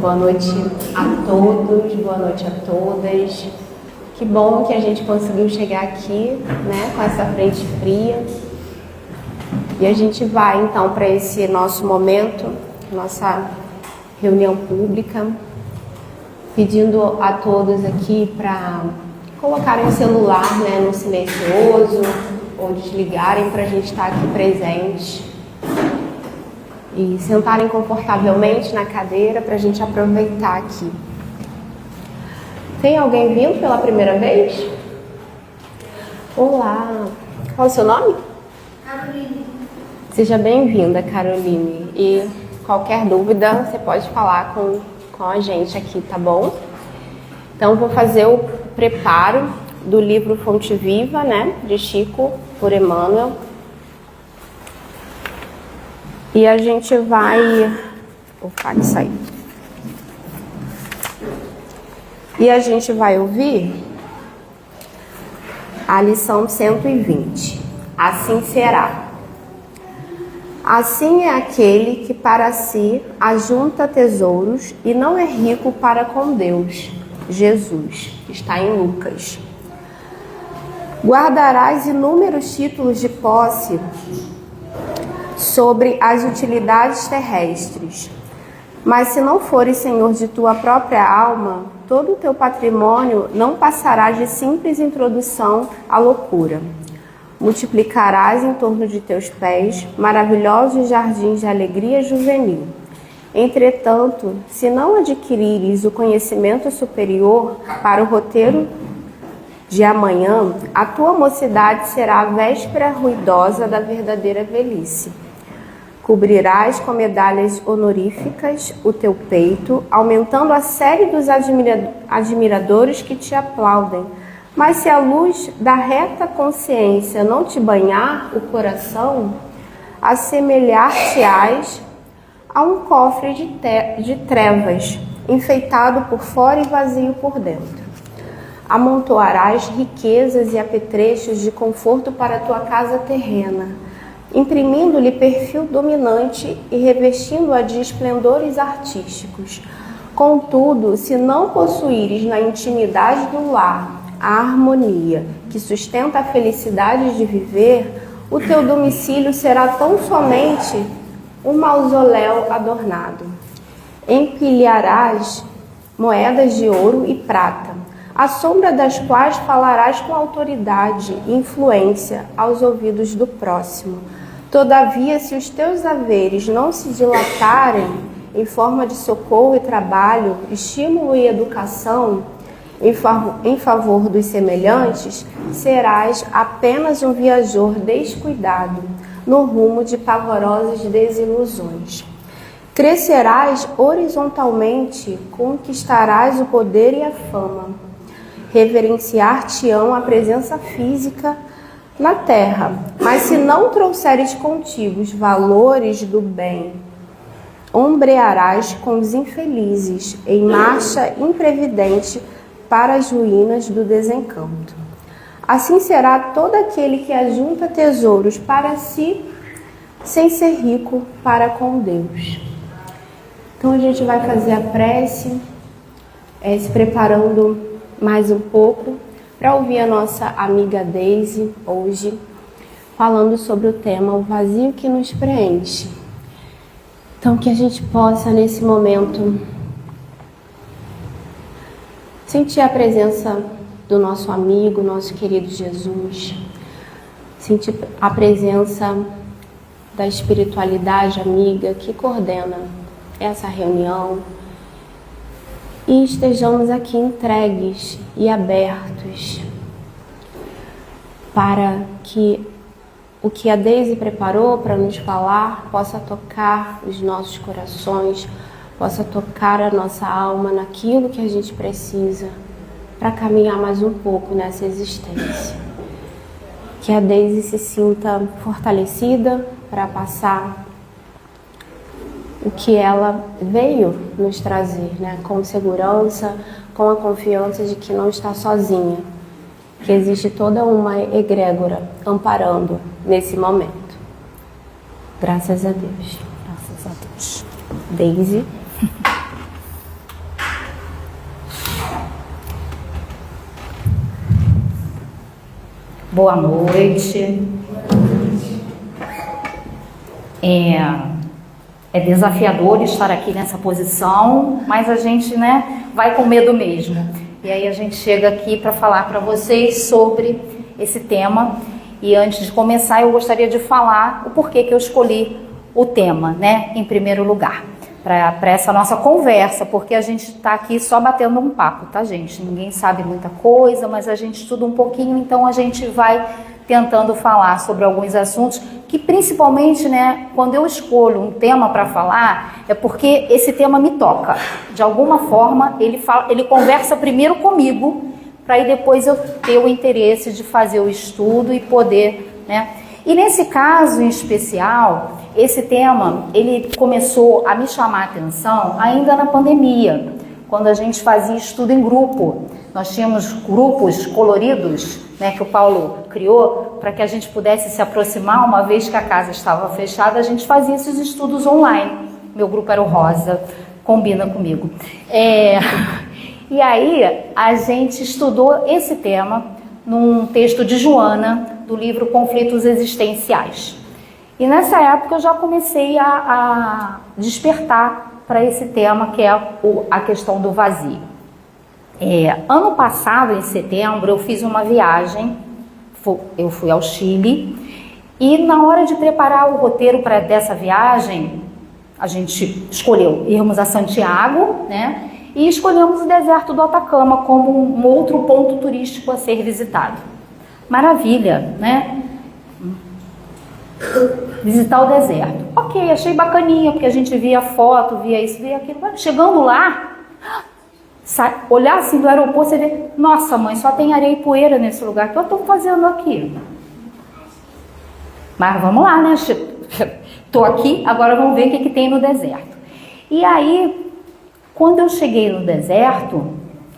boa noite a todos, boa noite a todas. Que bom que a gente conseguiu chegar aqui, né, com essa frente fria. E a gente vai então para esse nosso momento, nossa reunião pública, pedindo a todos aqui para colocarem o celular, né, no silencioso ou desligarem para a gente estar aqui presente. E sentarem confortavelmente na cadeira para a gente aproveitar aqui. Tem alguém vindo pela primeira vez? Olá! Qual é o seu nome? Caroline. Seja bem-vinda, Caroline. E qualquer dúvida, você pode falar com a gente aqui, tá bom? Então, vou fazer o preparo do livro Fonte Viva, né? De Chico, por Emmanuel. E a gente vai... Opa, que saiu. E a gente vai ouvir a lição 120. Assim será. Assim é aquele que para si ajunta tesouros e não é rico para com Deus. Jesus, está em Lucas. Guardarás inúmeros títulos de posse sobre as utilidades terrestres. Mas se não fores senhor de tua própria alma, todo o teu patrimônio não passará de simples introdução à loucura. Multiplicarás em torno de teus pés maravilhosos jardins de alegria juvenil. Entretanto, se não adquirires o conhecimento superior para o roteiro de amanhã, a tua mocidade será a véspera ruidosa da verdadeira velhice. Cobrirás com medalhas honoríficas o teu peito, aumentando a série dos admiradores que te aplaudem. Mas se a luz da reta consciência não te banhar o coração, assemelhar-te-ás a um cofre de trevas, enfeitado por fora e vazio por dentro. Amontoarás riquezas e apetrechos de conforto para a tua casa terrena, imprimindo-lhe perfil dominante e revestindo-a de esplendores artísticos. Contudo, se não possuíres na intimidade do lar a harmonia que sustenta a felicidade de viver, o teu domicílio será tão somente um mausoléu adornado. Empilharás moedas de ouro e prata, à sombra das quais falarás com autoridade e influência aos ouvidos do próximo. Todavia, se os teus haveres não se dilatarem em forma de socorro e trabalho, estímulo e educação em favor dos semelhantes, serás apenas um viajor descuidado no rumo de pavorosas desilusões. Crescerás horizontalmente, conquistarás o poder e a fama. Reverenciar-te-ão a presença física na terra, mas se não trouxeres contigo os valores do bem, ombrearás com os infelizes em marcha imprevidente para as ruínas do desencanto. Assim será todo aquele que ajunta tesouros para si, sem ser rico para com Deus. Então a gente vai fazer a prece, se preparando mais um pouco para ouvir a nossa amiga Deise hoje, falando sobre o tema O Vazio que nos Preenche. Então que a gente possa nesse momento sentir a presença do nosso amigo, nosso querido Jesus, sentir a presença da espiritualidade amiga que coordena essa reunião e estejamos aqui entregues e abertos para que o que a Deise preparou para nos falar possa tocar os nossos corações, possa tocar a nossa alma naquilo que a gente precisa para caminhar mais um pouco nessa existência. Que a Deise se sinta fortalecida para passar o que ela veio nos trazer, né? Com segurança, com a confiança de que não está sozinha, que existe toda uma egrégora amparando nesse momento. Graças a Deus. Graças a Deus. Deise. Boa noite. É desafiador estar aqui nessa posição, mas a gente, vai com medo mesmo. E aí a gente chega aqui para falar para vocês sobre esse tema. E antes de começar, eu gostaria de falar o porquê que eu escolhi o tema, em primeiro lugar, para essa nossa conversa, porque a gente está aqui só batendo um papo, tá, gente? Ninguém sabe muita coisa, mas a gente estuda um pouquinho, então a gente vai tentando falar sobre alguns assuntos que, principalmente, quando eu escolho um tema para falar, é porque esse tema me toca. De alguma forma, ele conversa primeiro comigo, para aí depois eu ter o interesse de fazer o estudo e poder, E nesse caso em especial, esse tema, ele começou a me chamar a atenção ainda na pandemia, quando a gente fazia estudo em grupo. Nós tínhamos grupos coloridos, que o Paulo criou, para que a gente pudesse se aproximar. Uma vez que a casa estava fechada, a gente fazia esses estudos online. Meu grupo era o rosa, combina comigo. E aí, a gente estudou esse tema num texto de Joana, do livro Conflitos Existenciais. E nessa época eu já comecei a despertar para esse tema, que é a questão do vazio. Ano passado, em setembro, eu fiz uma viagem, eu fui ao Chile, e na hora de preparar o roteiro dessa viagem, a gente escolheu irmos a Santiago, e escolhemos o deserto do Atacama como um outro ponto turístico a ser visitado. Maravilha, Visitar o deserto. Ok, achei bacaninha, porque a gente via foto, via isso, via aquilo. Chegando lá, olhar assim do aeroporto, você vê, nossa mãe, só tem areia e poeira nesse lugar, o que eu estou fazendo aqui? Mas vamos lá, Estou aqui, agora vamos ver o que tem no deserto. E aí, quando eu cheguei no deserto,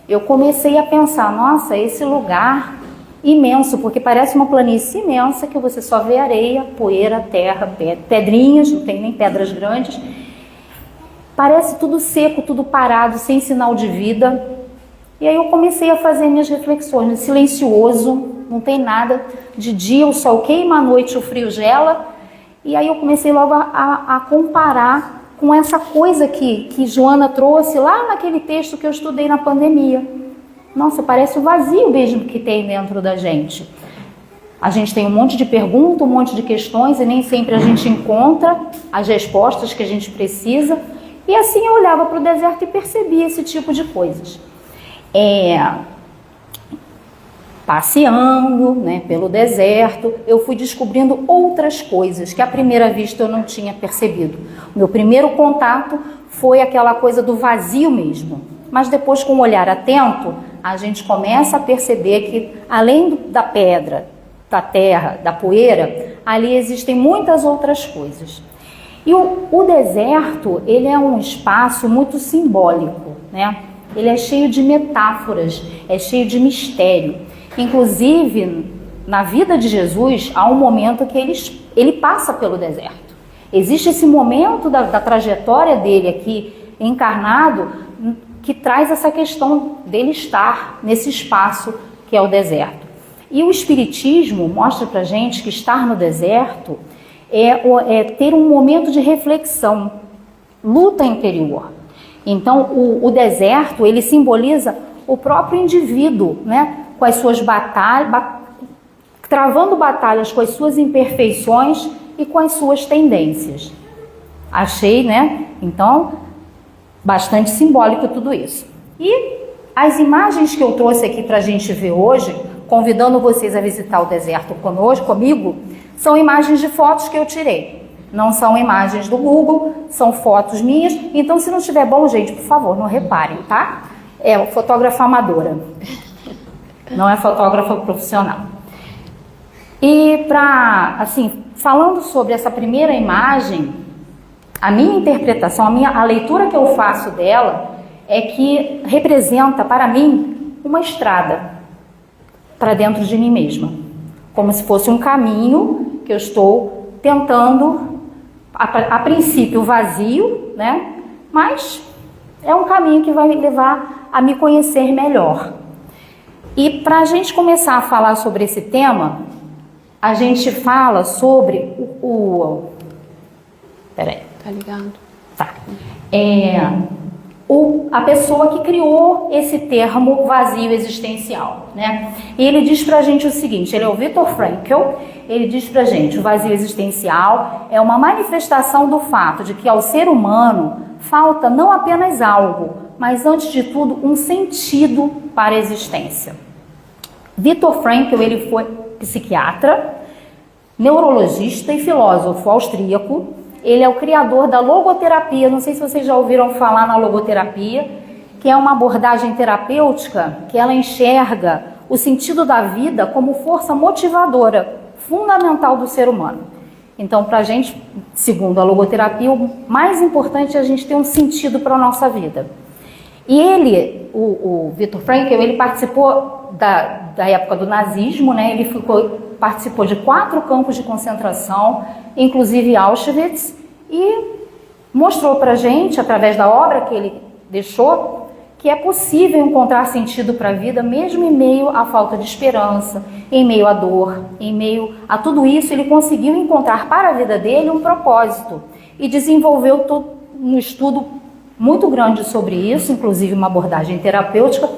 eu comecei a pensar, nossa, esse lugar imenso, porque parece uma planície imensa que você só vê areia, poeira, terra, pedrinhas, não tem nem pedras grandes. Parece tudo seco, tudo parado, sem sinal de vida. E aí eu comecei a fazer minhas reflexões, silencioso, não tem nada. De dia o sol queima, à noite o frio gela. E aí eu comecei logo a comparar com essa coisa que Joana trouxe lá naquele texto que eu estudei na pandemia. Nossa, parece o vazio mesmo que tem dentro da gente. A gente tem um monte de perguntas, um monte de questões e nem sempre a gente encontra as respostas que a gente precisa. E assim eu olhava para o deserto e percebia esse tipo de coisas. Passeando pelo deserto, eu fui descobrindo outras coisas que à primeira vista eu não tinha percebido. O meu primeiro contato foi aquela coisa do vazio mesmo. Mas depois, com um olhar atento, a gente começa a perceber que, além da pedra, da terra, da poeira, ali existem muitas outras coisas. E o deserto, ele é um espaço muito simbólico, Ele é cheio de metáforas, é cheio de mistério. Inclusive, na vida de Jesus, há um momento que ele passa pelo deserto. Existe esse momento da trajetória dele aqui, encarnado, que traz essa questão dele estar nesse espaço que é o deserto. E o Espiritismo mostra pra gente que estar no deserto é ter um momento de reflexão, luta interior. Então, o deserto, ele simboliza o próprio indivíduo, com as suas batalhas, travando batalhas com as suas imperfeições e com as suas tendências. Achei, Então, bastante simbólico tudo isso. E as imagens que eu trouxe aqui para a gente ver hoje, convidando vocês a visitar o deserto comigo, são imagens de fotos que eu tirei. Não são imagens do Google, são fotos minhas. Então, se não estiver bom, gente, por favor, não reparem, tá? É fotógrafa amadora, não é fotógrafa profissional. E falando sobre essa primeira imagem, a minha interpretação, a leitura que eu faço dela é que representa para mim uma estrada para dentro de mim mesma, como se fosse um caminho que eu estou tentando, a princípio vazio, mas é um caminho que vai me levar a me conhecer melhor. E para a gente começar a falar sobre esse tema, a gente fala sobre peraí. Tá ligado? Tá. A pessoa que criou esse termo vazio existencial, né? E ele diz pra gente o seguinte, ele é o Viktor Frankl, ele diz pra gente, o vazio existencial é uma manifestação do fato de que ao ser humano falta não apenas algo, mas antes de tudo um sentido para a existência. Viktor Frankl, ele foi psiquiatra, neurologista e filósofo austríaco. Ele é o criador da logoterapia, não sei se vocês já ouviram falar na logoterapia, que é uma abordagem terapêutica que ela enxerga o sentido da vida como força motivadora, fundamental do ser humano. Então, para a gente, segundo a logoterapia, o mais importante é a gente ter um sentido para a nossa vida. E ele, o Viktor Frankl, ele participou da época do nazismo, né? Ele participou de 4 campos de concentração, inclusive Auschwitz, e mostrou para a gente, através da obra que ele deixou, que é possível encontrar sentido para a vida, mesmo em meio à falta de esperança, em meio à dor, em meio a tudo isso, ele conseguiu encontrar para a vida dele um propósito e desenvolveu um estudo muito grande sobre isso, inclusive uma abordagem terapêutica,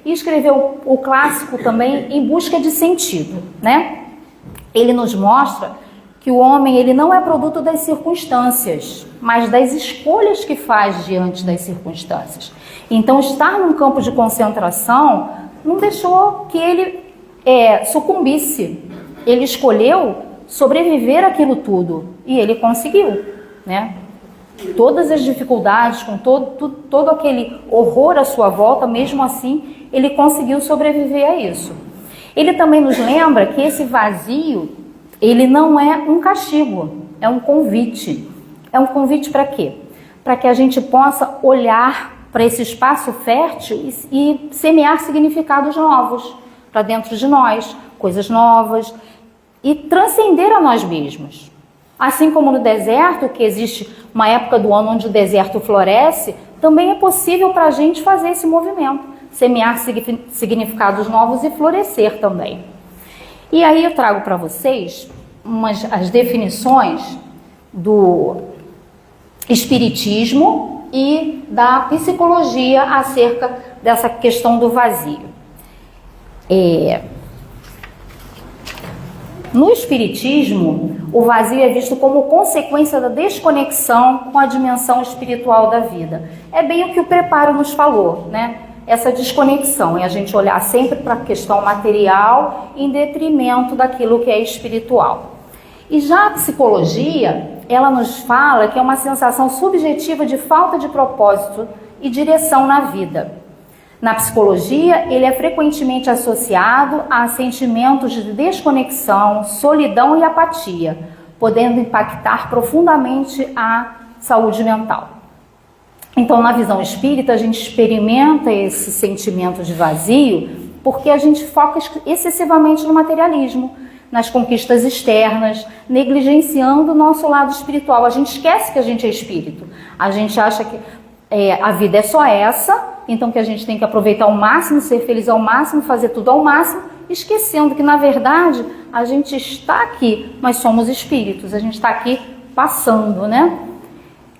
e escreveu o clássico também Em Busca de Sentido, né? Ele nos mostra que o homem ele não é produto das circunstâncias, mas das escolhas que faz diante das circunstâncias. Então, estar num campo de concentração não deixou que ele sucumbisse. Ele escolheu sobreviver àquilo tudo e ele conseguiu, né? Todas as dificuldades, com todo aquele horror à sua volta, mesmo assim, ele conseguiu sobreviver a isso. Ele também nos lembra que esse vazio, ele não é um castigo, é um convite. É um convite para quê? Para que a gente possa olhar para esse espaço fértil e semear significados novos para dentro de nós, coisas novas, e transcender a nós mesmos. Assim como no deserto, que existe uma época do ano onde o deserto floresce, também é possível para a gente fazer esse movimento, semear significados novos e florescer também. E aí eu trago para vocês as definições do espiritismo e da psicologia acerca dessa questão do vazio. No espiritismo, o vazio é visto como consequência da desconexão com a dimensão espiritual da vida. É bem o que o preparo nos falou, né? Essa desconexão é a gente olhar sempre para a questão material em detrimento daquilo que é espiritual. E já a psicologia, ela nos fala que é uma sensação subjetiva de falta de propósito e direção na vida. Na psicologia, ele é frequentemente associado a sentimentos de desconexão, solidão e apatia, podendo impactar profundamente a saúde mental. Então, na visão espírita, a gente experimenta esse sentimento de vazio porque a gente foca excessivamente no materialismo, nas conquistas externas, negligenciando o nosso lado espiritual. A gente esquece que a gente é espírito. A gente acha que a vida é só essa, então que a gente tem que aproveitar ao máximo, ser feliz ao máximo, fazer tudo ao máximo, esquecendo que, na verdade, a gente está aqui, mas somos espíritos, a gente está aqui passando, né?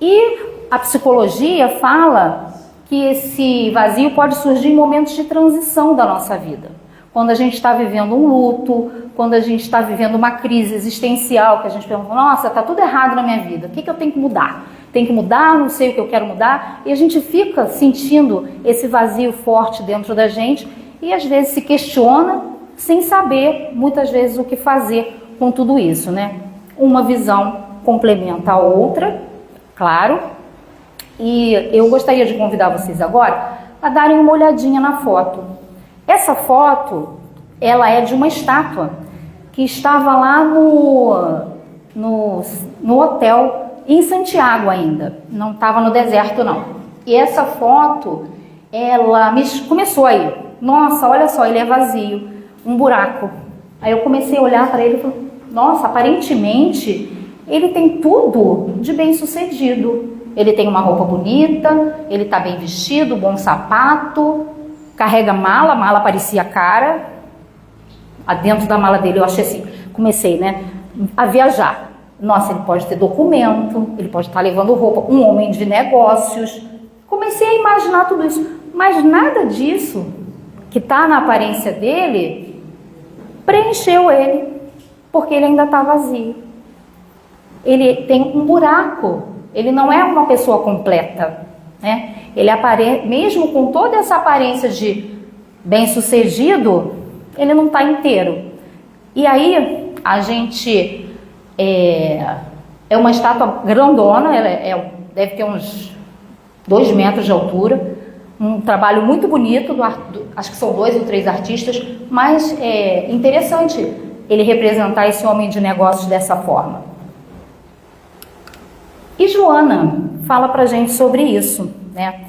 E a psicologia fala que esse vazio pode surgir em momentos de transição da nossa vida. Quando a gente está vivendo um luto, quando a gente está vivendo uma crise existencial, que a gente pergunta, nossa, está tudo errado na minha vida, o que eu tenho que mudar? Tem que mudar, não sei o que eu quero mudar, e a gente fica sentindo esse vazio forte dentro da gente e às vezes se questiona sem saber muitas vezes o que fazer com tudo isso, né? Uma visão complementa a outra, claro, e eu gostaria de convidar vocês agora a darem uma olhadinha na foto. Essa foto, ela é de uma estátua que estava lá no hotel em Santiago ainda, não estava no deserto não. E essa foto, ela começou aí, nossa, olha só, ele é vazio, um buraco. Aí eu comecei a olhar para ele e falei, nossa, aparentemente ele tem tudo de bem sucedido. Ele tem uma roupa bonita, ele está bem vestido, bom sapato, carrega mala, a mala parecia cara. Dentro da mala dele eu achei assim, comecei, né, a viajar. Nossa, ele pode ter documento, ele pode estar levando roupa, um homem de negócios. Comecei a imaginar tudo isso, mas nada disso que está na aparência dele preencheu ele, porque ele ainda está vazio. Ele tem um buraco, ele não é uma pessoa completa, né? Ele mesmo com toda essa aparência de bem-sucedido, ele não está inteiro. E aí a gente é uma estátua grandona, ela deve ter uns 2 metros de altura, um trabalho muito bonito, acho que são 2 ou 3 artistas, mas é interessante ele representar esse homem de negócios dessa forma. E Joana fala pra gente sobre isso, né?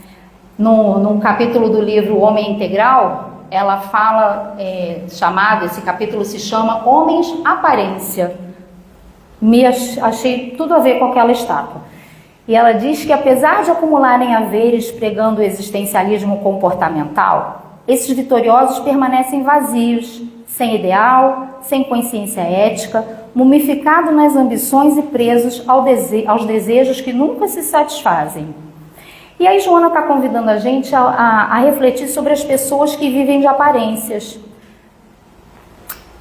No capítulo do livro Homem Integral, ela fala, esse capítulo se chama Homens Aparência. Achei tudo a ver com aquela estátua. E ela diz que apesar de acumularem haveres pregando o existencialismo comportamental, esses vitoriosos permanecem vazios, sem ideal, sem consciência ética, mumificados nas ambições e presos aos desejos que nunca se satisfazem. E aí Joana está convidando a gente a refletir sobre as pessoas que vivem de aparências.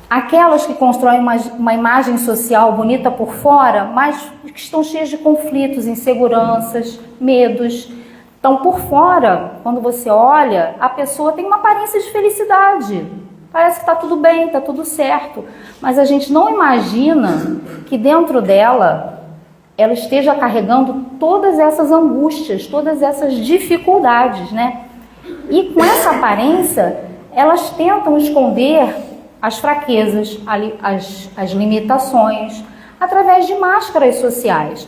Aquelas que constroem uma imagem social bonita por fora, mas que estão cheias de conflitos, inseguranças, medos. Então, por fora, quando você olha, a pessoa tem uma aparência de felicidade. Parece que está tudo bem, está tudo certo. Mas a gente não imagina que dentro dela, ela esteja carregando todas essas angústias, todas essas dificuldades, né? E com essa aparência, elas tentam esconder as fraquezas, as limitações, através de máscaras sociais.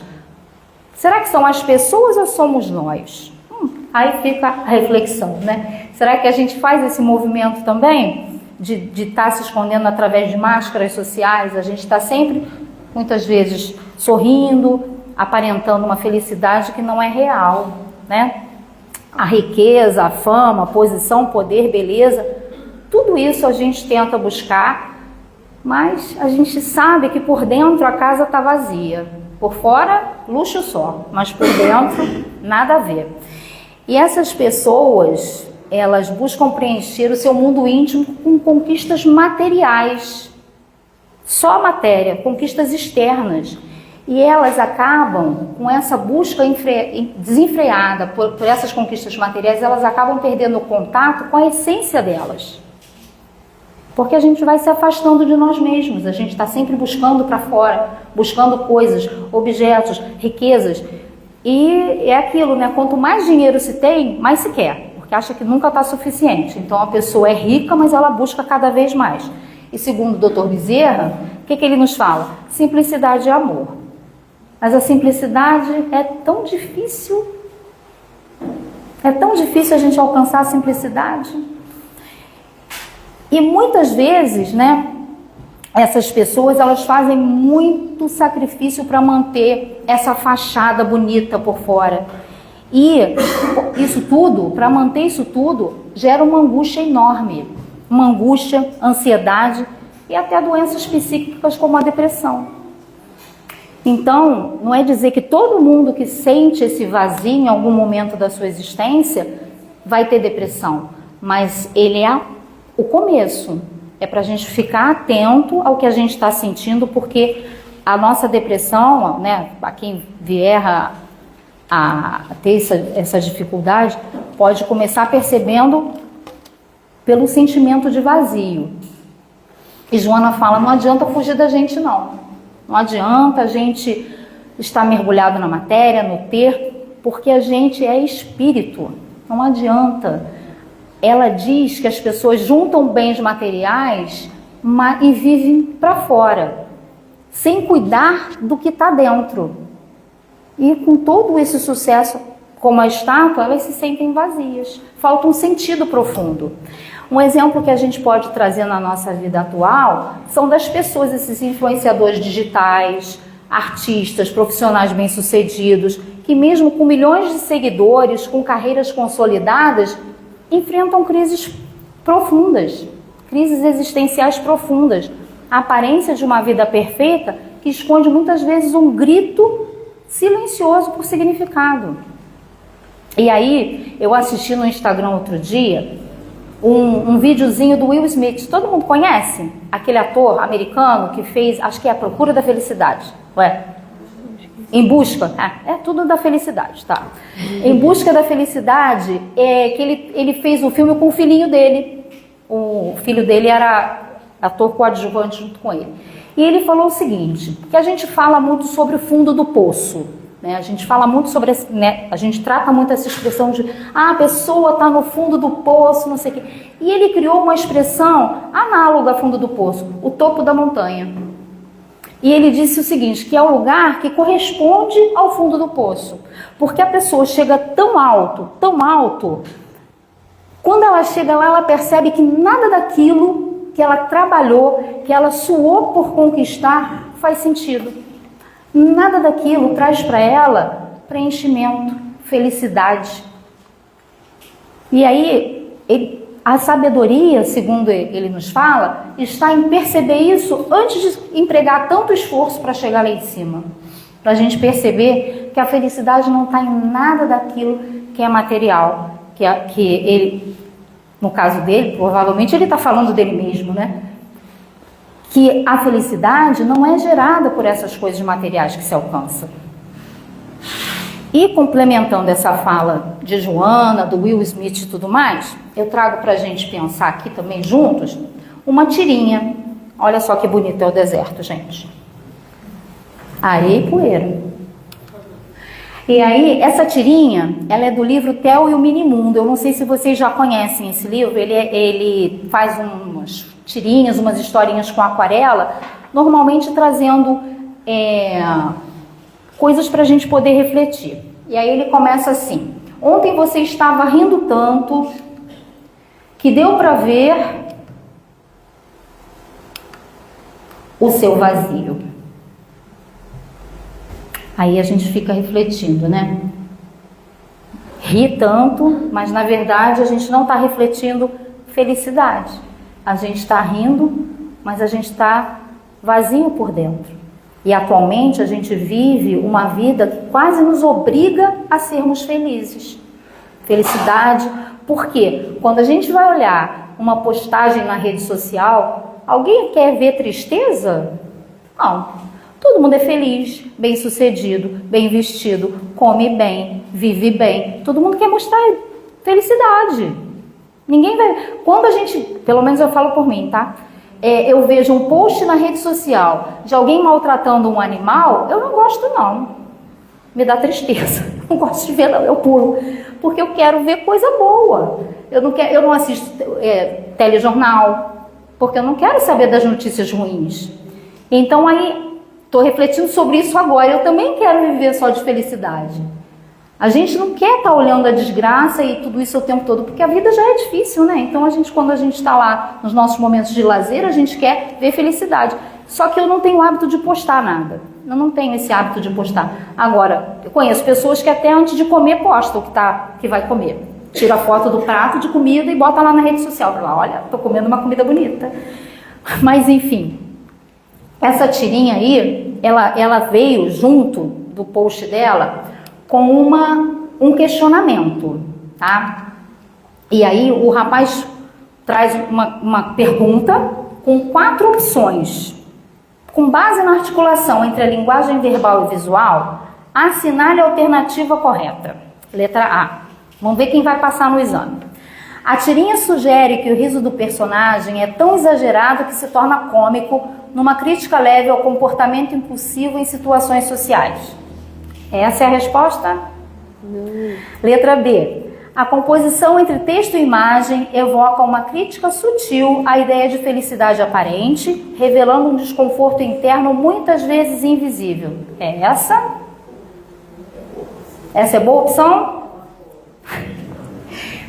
Será que são as pessoas ou somos nós? Aí fica a reflexão, né? Será que a gente faz esse movimento também de estar se escondendo através de máscaras sociais? A gente está sempre, muitas vezes, sorrindo, aparentando uma felicidade que não é real, né? A riqueza, a fama, a posição, poder, beleza, tudo isso a gente tenta buscar, mas a gente sabe que por dentro a casa está vazia. Por fora, luxo só, mas por dentro, nada a ver. E essas pessoas, elas buscam preencher o seu mundo íntimo com conquistas materiais. Só matéria, conquistas externas. E elas acabam, com essa busca desenfreada por essas conquistas materiais, elas acabam perdendo o contato com a essência delas. Porque a gente vai se afastando de nós mesmos, a gente está sempre buscando para fora, buscando coisas, objetos, riquezas. E é aquilo, né? Quanto mais dinheiro se tem, mais se quer, porque acha que nunca está suficiente. Então a pessoa é rica, mas ela busca cada vez mais. E segundo o Dr. Bezerra, o que ele nos fala? Simplicidade é amor. Mas a simplicidade é tão difícil a gente alcançar a simplicidade. E muitas vezes, né, essas pessoas, elas fazem muito sacrifício para manter essa fachada bonita por fora. E isso tudo, para manter isso tudo, gera uma angústia enorme. Uma angústia, ansiedade e até doenças psíquicas como a depressão. Então, não é dizer que todo mundo que sente esse vazio em algum momento da sua existência vai ter depressão, mas ele é o começo. É para a gente ficar atento ao que a gente está sentindo, porque a nossa depressão, né, a quem vier a ter essa dificuldade, pode começar percebendo pelo sentimento de vazio. E Joana fala, não adianta fugir da gente não. Não adianta a gente estar mergulhado na matéria, no ter, porque a gente é espírito. Não adianta. Ela diz que as pessoas juntam bens materiais e vivem para fora, sem cuidar do que está dentro. E com todo esse sucesso, como a estátua, elas se sentem vazias. Falta um sentido profundo. Um exemplo que a gente pode trazer na nossa vida atual são das pessoas, esses influenciadores digitais, artistas, profissionais bem-sucedidos, que mesmo com milhões de seguidores, com carreiras consolidadas, enfrentam crises profundas, crises existenciais profundas. a aparência de uma vida perfeita que esconde muitas vezes um grito silencioso por significado. E aí, eu assisti no Instagram outro dia um videozinho do Will Smith. Todo mundo conhece? Aquele ator americano que fez, acho que é A Procura da Felicidade. Ué? Em Busca? É tudo da felicidade, tá? Em Busca da Felicidade, que ele fez o filme com o filhinho dele. O filho dele era ator coadjuvante junto com ele. E ele falou o seguinte, que a gente fala muito sobre o fundo do poço, né? A gente fala muito sobre, né? A gente trata muito essa expressão de a pessoa está no fundo do poço, não sei o quê. E ele criou uma expressão análoga ao fundo do poço, o topo da montanha. E ele disse o seguinte, que é o lugar que corresponde ao fundo do poço. Porque a pessoa chega tão alto, quando ela chega lá, ela percebe que nada daquilo que ela trabalhou, que ela suou por conquistar, faz sentido. Nada daquilo traz para ela preenchimento, felicidade. E aí, a sabedoria, segundo ele nos fala, está em perceber isso antes de empregar tanto esforço para chegar lá em cima. Para a gente perceber que a felicidade não está em nada daquilo que é material, que ele, no caso dele, provavelmente ele está falando dele mesmo, né? Que a felicidade não é gerada por essas coisas materiais que se alcançam. E complementando essa fala de Joana, do Will Smith e tudo mais, eu trago para a gente pensar aqui também juntos uma tirinha. Olha só que bonito é o deserto, gente. Areia e poeira. E aí, essa tirinha, ela é do livro Theo e o Minimundo. Eu não sei se vocês já conhecem esse livro. Ele faz umas tirinhas, umas historinhas com aquarela, normalmente trazendo coisas para a gente poder refletir. E aí ele começa assim: ontem você estava rindo tanto que deu para ver o seu vazio. Aí a gente fica refletindo, né? Ri tanto, mas na verdade a gente não está refletindo felicidade. A gente está rindo, mas a gente está vazio por dentro. E atualmente a gente vive uma vida que quase nos obriga a sermos felizes. Felicidade, porque quando a gente vai olhar uma postagem na rede social, alguém quer ver tristeza? Não. Todo mundo é feliz, bem sucedido, bem vestido, come bem, vive bem. Todo mundo quer mostrar felicidade. Ninguém vai... Quando a gente, pelo menos eu falo por mim, tá? Eu vejo um post na rede social de alguém maltratando um animal, eu não gosto não. Me dá tristeza. Não gosto de ver não, eu pulo. Porque eu quero ver coisa boa. Eu não assisto telejornal, porque eu não quero saber das notícias ruins. Então aí, estou refletindo sobre isso agora. Eu também quero viver só de felicidade. A gente não quer estar olhando a desgraça e tudo isso o tempo todo, porque a vida já é difícil, né? Então, quando a gente está lá nos nossos momentos de lazer, a gente quer ver felicidade. Só que eu não tenho o hábito de postar nada. Eu não tenho esse hábito de postar. Agora, eu conheço pessoas que até antes de comer postam o que vai comer. Tira a foto do prato de comida e bota lá na rede social. Fala, olha, estou comendo uma comida bonita. Mas, enfim, essa tirinha aí, ela veio junto do post dela com um questionamento, tá? E aí o rapaz traz uma pergunta com 4 opções. Com base na articulação entre a linguagem verbal e visual, assinale a alternativa correta. Letra A. Vamos ver quem vai passar no exame. A tirinha sugere que o riso do personagem é tão exagerado que se torna cômico numa crítica leve ao comportamento impulsivo em situações sociais. Essa é a resposta? Não. Letra B. A composição entre texto e imagem evoca uma crítica sutil à ideia de felicidade aparente, revelando um desconforto interno muitas vezes invisível. É essa? Essa é boa opção?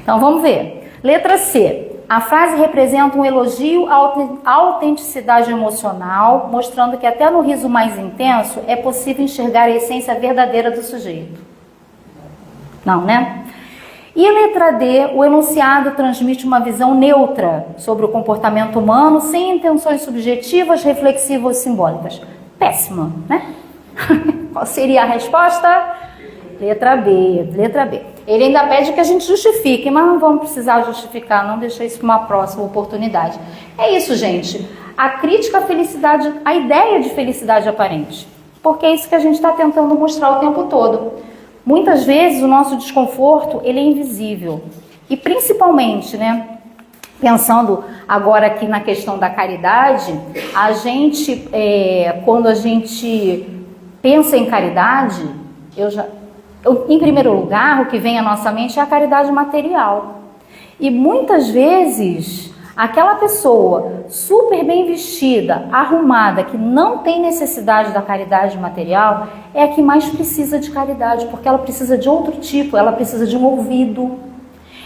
Então vamos ver. Letra C. A frase representa um elogio à autenticidade emocional, mostrando que até no riso mais intenso é possível enxergar a essência verdadeira do sujeito. Não, né? E letra D, o enunciado transmite uma visão neutra sobre o comportamento humano, sem intenções subjetivas, reflexivas ou simbólicas. Péssima, né? Qual seria a resposta? Letra B, letra B. Ele ainda pede que a gente justifique, mas não vamos precisar justificar, não, deixa isso para uma próxima oportunidade. É isso, gente. A crítica à felicidade, a ideia de felicidade aparente. Porque é isso que a gente está tentando mostrar o tempo todo. Muitas vezes o nosso desconforto, ele é invisível. E principalmente, né, pensando agora aqui na questão da caridade, a gente, quando a gente pensa em caridade, em primeiro lugar, o que vem à nossa mente é a caridade material. E muitas vezes, aquela pessoa super bem vestida, arrumada, que não tem necessidade da caridade material, é a que mais precisa de caridade, porque ela precisa de outro tipo, ela precisa de um ouvido,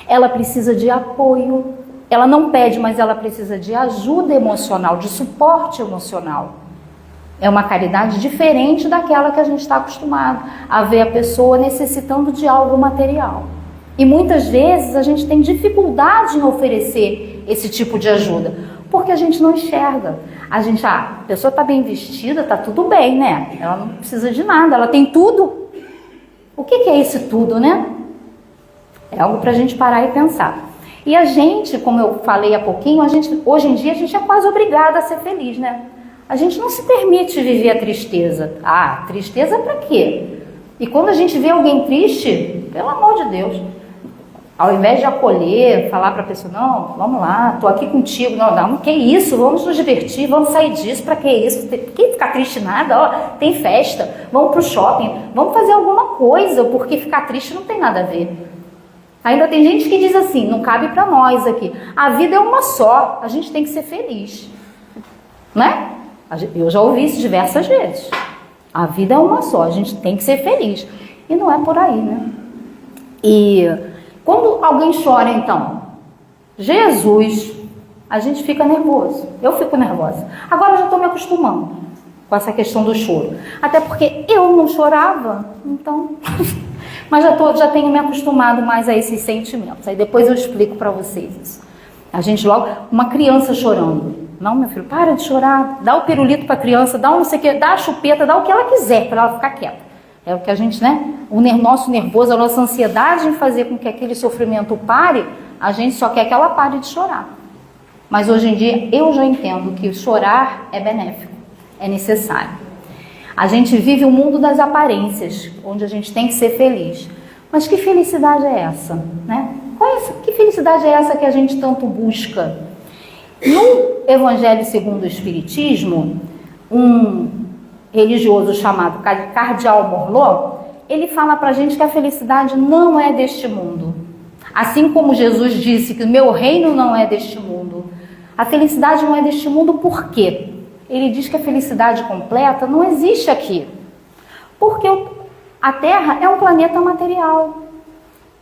ela precisa de apoio, ela não pede, mas ela precisa de ajuda emocional, de suporte emocional. É uma caridade diferente daquela que a gente está acostumado a ver a pessoa necessitando de algo material. E muitas vezes a gente tem dificuldade em oferecer esse tipo de ajuda, porque a gente não enxerga. A gente, a pessoa está bem vestida, está tudo bem, né? Ela não precisa de nada, ela tem tudo. O que é esse tudo, né? É algo para a gente parar e pensar. E a gente, como eu falei há pouquinho, hoje em dia a gente é quase obrigada a ser feliz, né? A gente não se permite viver a tristeza. Ah, tristeza para quê? E quando a gente vê alguém triste, pelo amor de Deus, ao invés de acolher, falar para a pessoa, não, vamos lá, estou aqui contigo, não, que isso, vamos nos divertir, vamos sair disso, para que isso? Quem ficar triste nada, ó, tem festa, vamos para o shopping, vamos fazer alguma coisa, porque ficar triste não tem nada a ver. Ainda tem gente que diz assim, não cabe para nós aqui, a vida é uma só, a gente tem que ser feliz, né? Eu já ouvi isso diversas vezes. A vida é uma só, a gente tem que ser feliz. E não é por aí, né? E quando alguém chora, então, Jesus, a gente fica nervoso. Eu fico nervosa. Agora eu já estou me acostumando com essa questão do choro. Até porque eu não chorava, então... Mas já tenho me acostumado mais a esses sentimentos. Aí depois eu explico para vocês isso. A gente logo... Uma criança chorando. Não, meu filho, para de chorar, dá o pirulito para a criança, dá um não sei o que, dá a chupeta, dá o que ela quiser para ela ficar quieta. É o que a gente, né? O nosso nervoso, a nossa ansiedade em fazer com que aquele sofrimento pare, a gente só quer que ela pare de chorar. Mas hoje em dia eu já entendo que chorar é benéfico, é necessário. A gente vive o mundo das aparências, onde a gente tem que ser feliz. Mas que felicidade é essa, né? Que felicidade é essa que a gente tanto busca? No Evangelho segundo o Espiritismo, um religioso chamado Cardeal Morlot, ele fala pra gente que a felicidade não é deste mundo. Assim como Jesus disse que o meu reino não é deste mundo, a felicidade não é deste mundo por quê? Ele diz que a felicidade completa não existe aqui. Porque a Terra é um planeta material.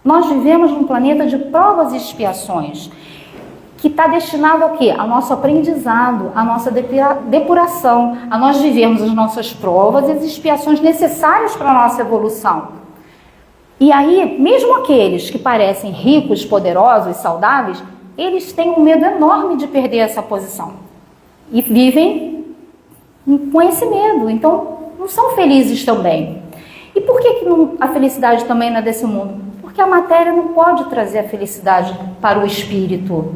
Nós vivemos num planeta de provas e expiações, que está destinado a quê? Ao nosso aprendizado, à nossa depuração, a nós vivermos as nossas provas e as expiações necessárias para a nossa evolução. E aí, mesmo aqueles que parecem ricos, poderosos, saudáveis, eles têm um medo enorme de perder essa posição. E vivem com esse medo, então não são felizes também. E por que a felicidade também não é desse mundo? Porque a matéria não pode trazer a felicidade para o espírito.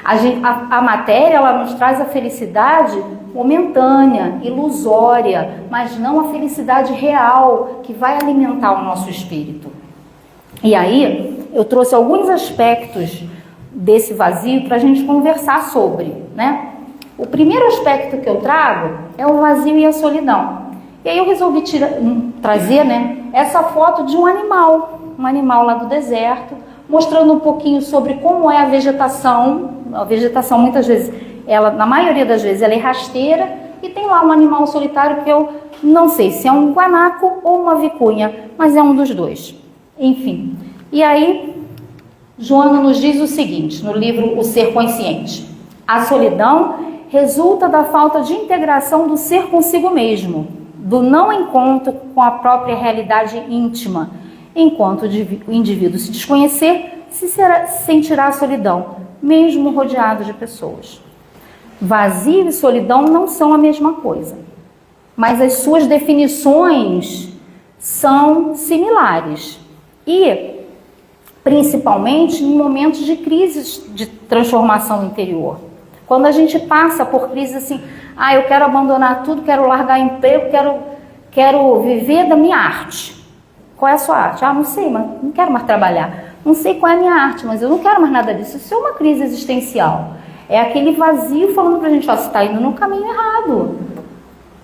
A matéria, ela nos traz a felicidade momentânea, ilusória, mas não a felicidade real que vai alimentar o nosso espírito. E aí, eu trouxe alguns aspectos desse vazio para a gente conversar sobre, né? O primeiro aspecto que eu trago é o vazio e a solidão. E aí eu resolvi trazer, né, essa foto de um animal lá do deserto, mostrando um pouquinho sobre como é a vegetação. A vegetação, muitas vezes, na maioria das vezes, ela é rasteira, e tem lá um animal solitário que eu não sei se é um guanaco ou uma vicunha, mas é um dos dois. Enfim, e aí, Joana nos diz o seguinte, no livro O Ser Consciente: a solidão resulta da falta de integração do ser consigo mesmo, do não encontro com a própria realidade íntima Enquanto o indivíduo se desconhecer, sentirá a solidão, mesmo rodeado de pessoas. Vazio e solidão não são a mesma coisa, mas as suas definições são similares. E, principalmente, em momentos de crises de transformação interior. Quando a gente passa por crises assim, eu quero abandonar tudo, quero largar emprego, quero viver da minha arte. Qual é a sua arte? Não sei, mas não quero mais trabalhar. Não sei qual é a minha arte, mas eu não quero mais nada disso. Isso é uma crise existencial. É aquele vazio falando pra gente, você está indo no caminho errado.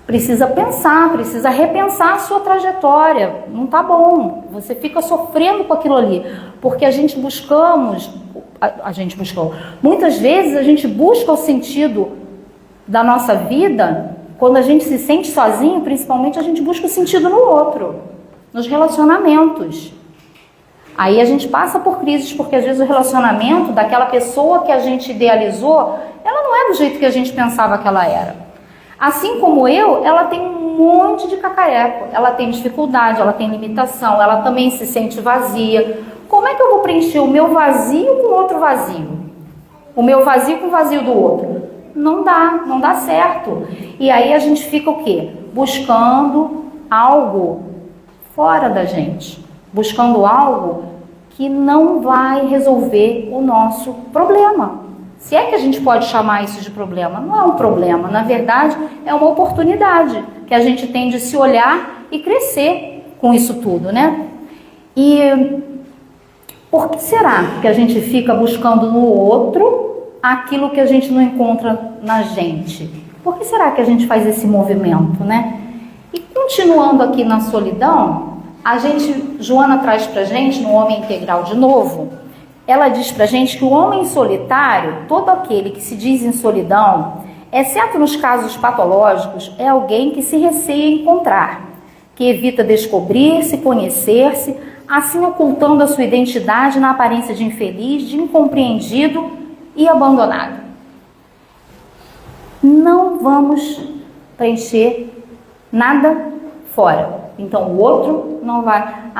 Precisa pensar, precisa repensar a sua trajetória. Não tá bom. Você fica sofrendo com aquilo ali. Porque muitas vezes a gente busca o sentido da nossa vida, quando a gente se sente sozinho, principalmente a gente busca o sentido no outro, nos relacionamentos. Aí a gente passa por crises, porque às vezes o relacionamento daquela pessoa que a gente idealizou, ela não é do jeito que a gente pensava que ela era. Assim como ela tem um monte de cacareco, ela tem dificuldade, ela tem limitação, ela também se sente vazia. Como é que eu vou preencher o meu vazio com outro vazio? O meu vazio com o vazio do outro? Não dá certo. E aí a gente fica o quê? Buscando algo fora da gente. Buscando algo que não vai resolver o nosso problema. Se é que a gente pode chamar isso de problema, não é um problema, na verdade é uma oportunidade que a gente tem de se olhar e crescer com isso tudo, né? E por que será que a gente fica buscando no outro aquilo que a gente não encontra na gente? Por que será que a gente faz esse movimento, né? E continuando aqui na solidão, Joana traz pra gente, no Homem Integral de novo, ela diz pra gente que o homem solitário, todo aquele que se diz em solidão, exceto nos casos patológicos, é alguém que se receia encontrar, que evita descobrir-se, conhecer-se, assim ocultando a sua identidade na aparência de infeliz, de incompreendido e abandonado. Não vamos preencher nada fora. Então o outro não vai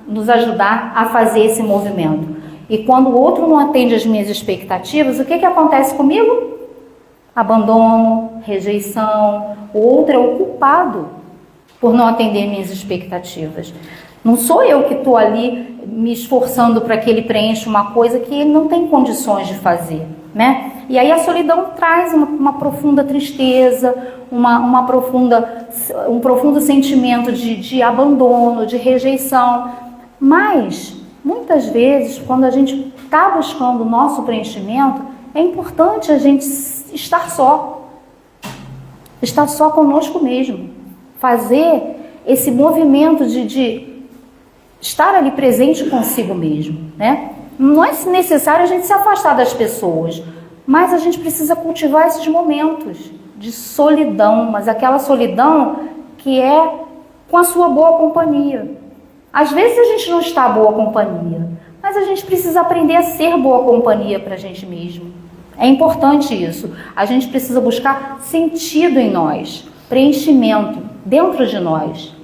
nos ajudar a fazer esse movimento. E quando o outro não atende às minhas expectativas, o que acontece comigo? Abandono, rejeição. O outro é o culpado por não atender minhas expectativas. Não sou eu que estou ali me esforçando para que ele preencha uma coisa que ele não tem condições de fazer, né? E aí a solidão traz uma profunda tristeza, um profundo sentimento de abandono, de rejeição. Mas, muitas vezes, quando a gente está buscando o nosso preenchimento, é importante a gente estar só conosco mesmo, fazer esse movimento de estar ali presente consigo mesmo, né? Não é necessário a gente se afastar das pessoas, mas a gente precisa cultivar esses momentos de solidão, mas aquela solidão que é com a sua boa companhia. Às vezes a gente não está boa companhia, mas a gente precisa aprender a ser boa companhia para a gente mesmo. É importante isso. A gente precisa buscar sentido em nós, preenchimento dentro de nós.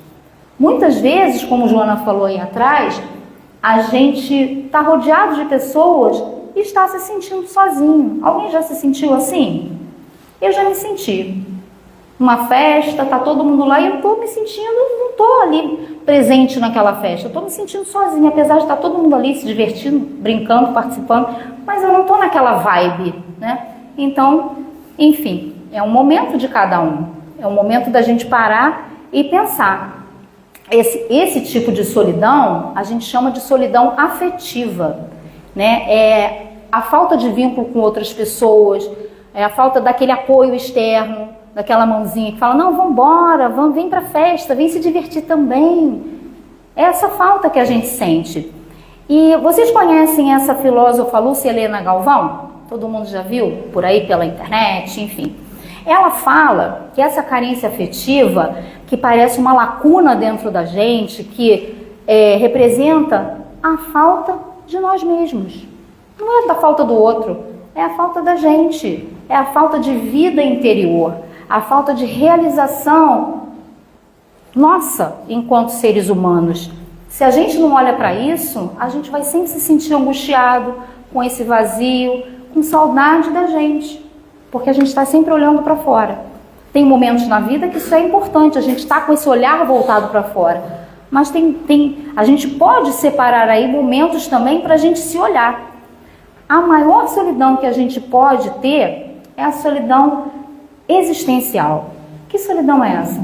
Muitas vezes, como Joana falou aí atrás, a gente está rodeado de pessoas e está se sentindo sozinho. Alguém já se sentiu assim? Eu já me senti. Uma festa, tá todo mundo lá e eu estou me sentindo, não estou ali presente naquela festa. Eu estou me sentindo sozinha, apesar de estar todo mundo ali se divertindo, brincando, participando, mas eu não estou naquela vibe, né? Então, enfim, é um momento de cada um. É um momento da gente parar e pensar. Esse tipo de solidão, a gente chama de solidão afetiva, né? É a falta de vínculo com outras pessoas, é a falta daquele apoio externo, daquela mãozinha que fala, não, vamos embora, vem pra festa, vem se divertir também. É essa falta que a gente sente. E vocês conhecem essa filósofa Lúcia Helena Galvão? Todo mundo já viu por aí pela internet, enfim. Ela fala que essa carência afetiva, que parece uma lacuna dentro da gente, que representa a falta de nós mesmos. Não é da falta do outro, é a falta da gente, é a falta de vida interior, a falta de realização nossa enquanto seres humanos. Se a gente não olha para isso, a gente vai sempre se sentir angustiado, com esse vazio, com saudade da gente, porque a gente está sempre olhando para fora. Tem momentos na vida que isso é importante, a gente está com esse olhar voltado para fora, mas a gente pode separar aí momentos também para a gente se olhar. A maior solidão que a gente pode ter é a solidão existencial. Que solidão é essa?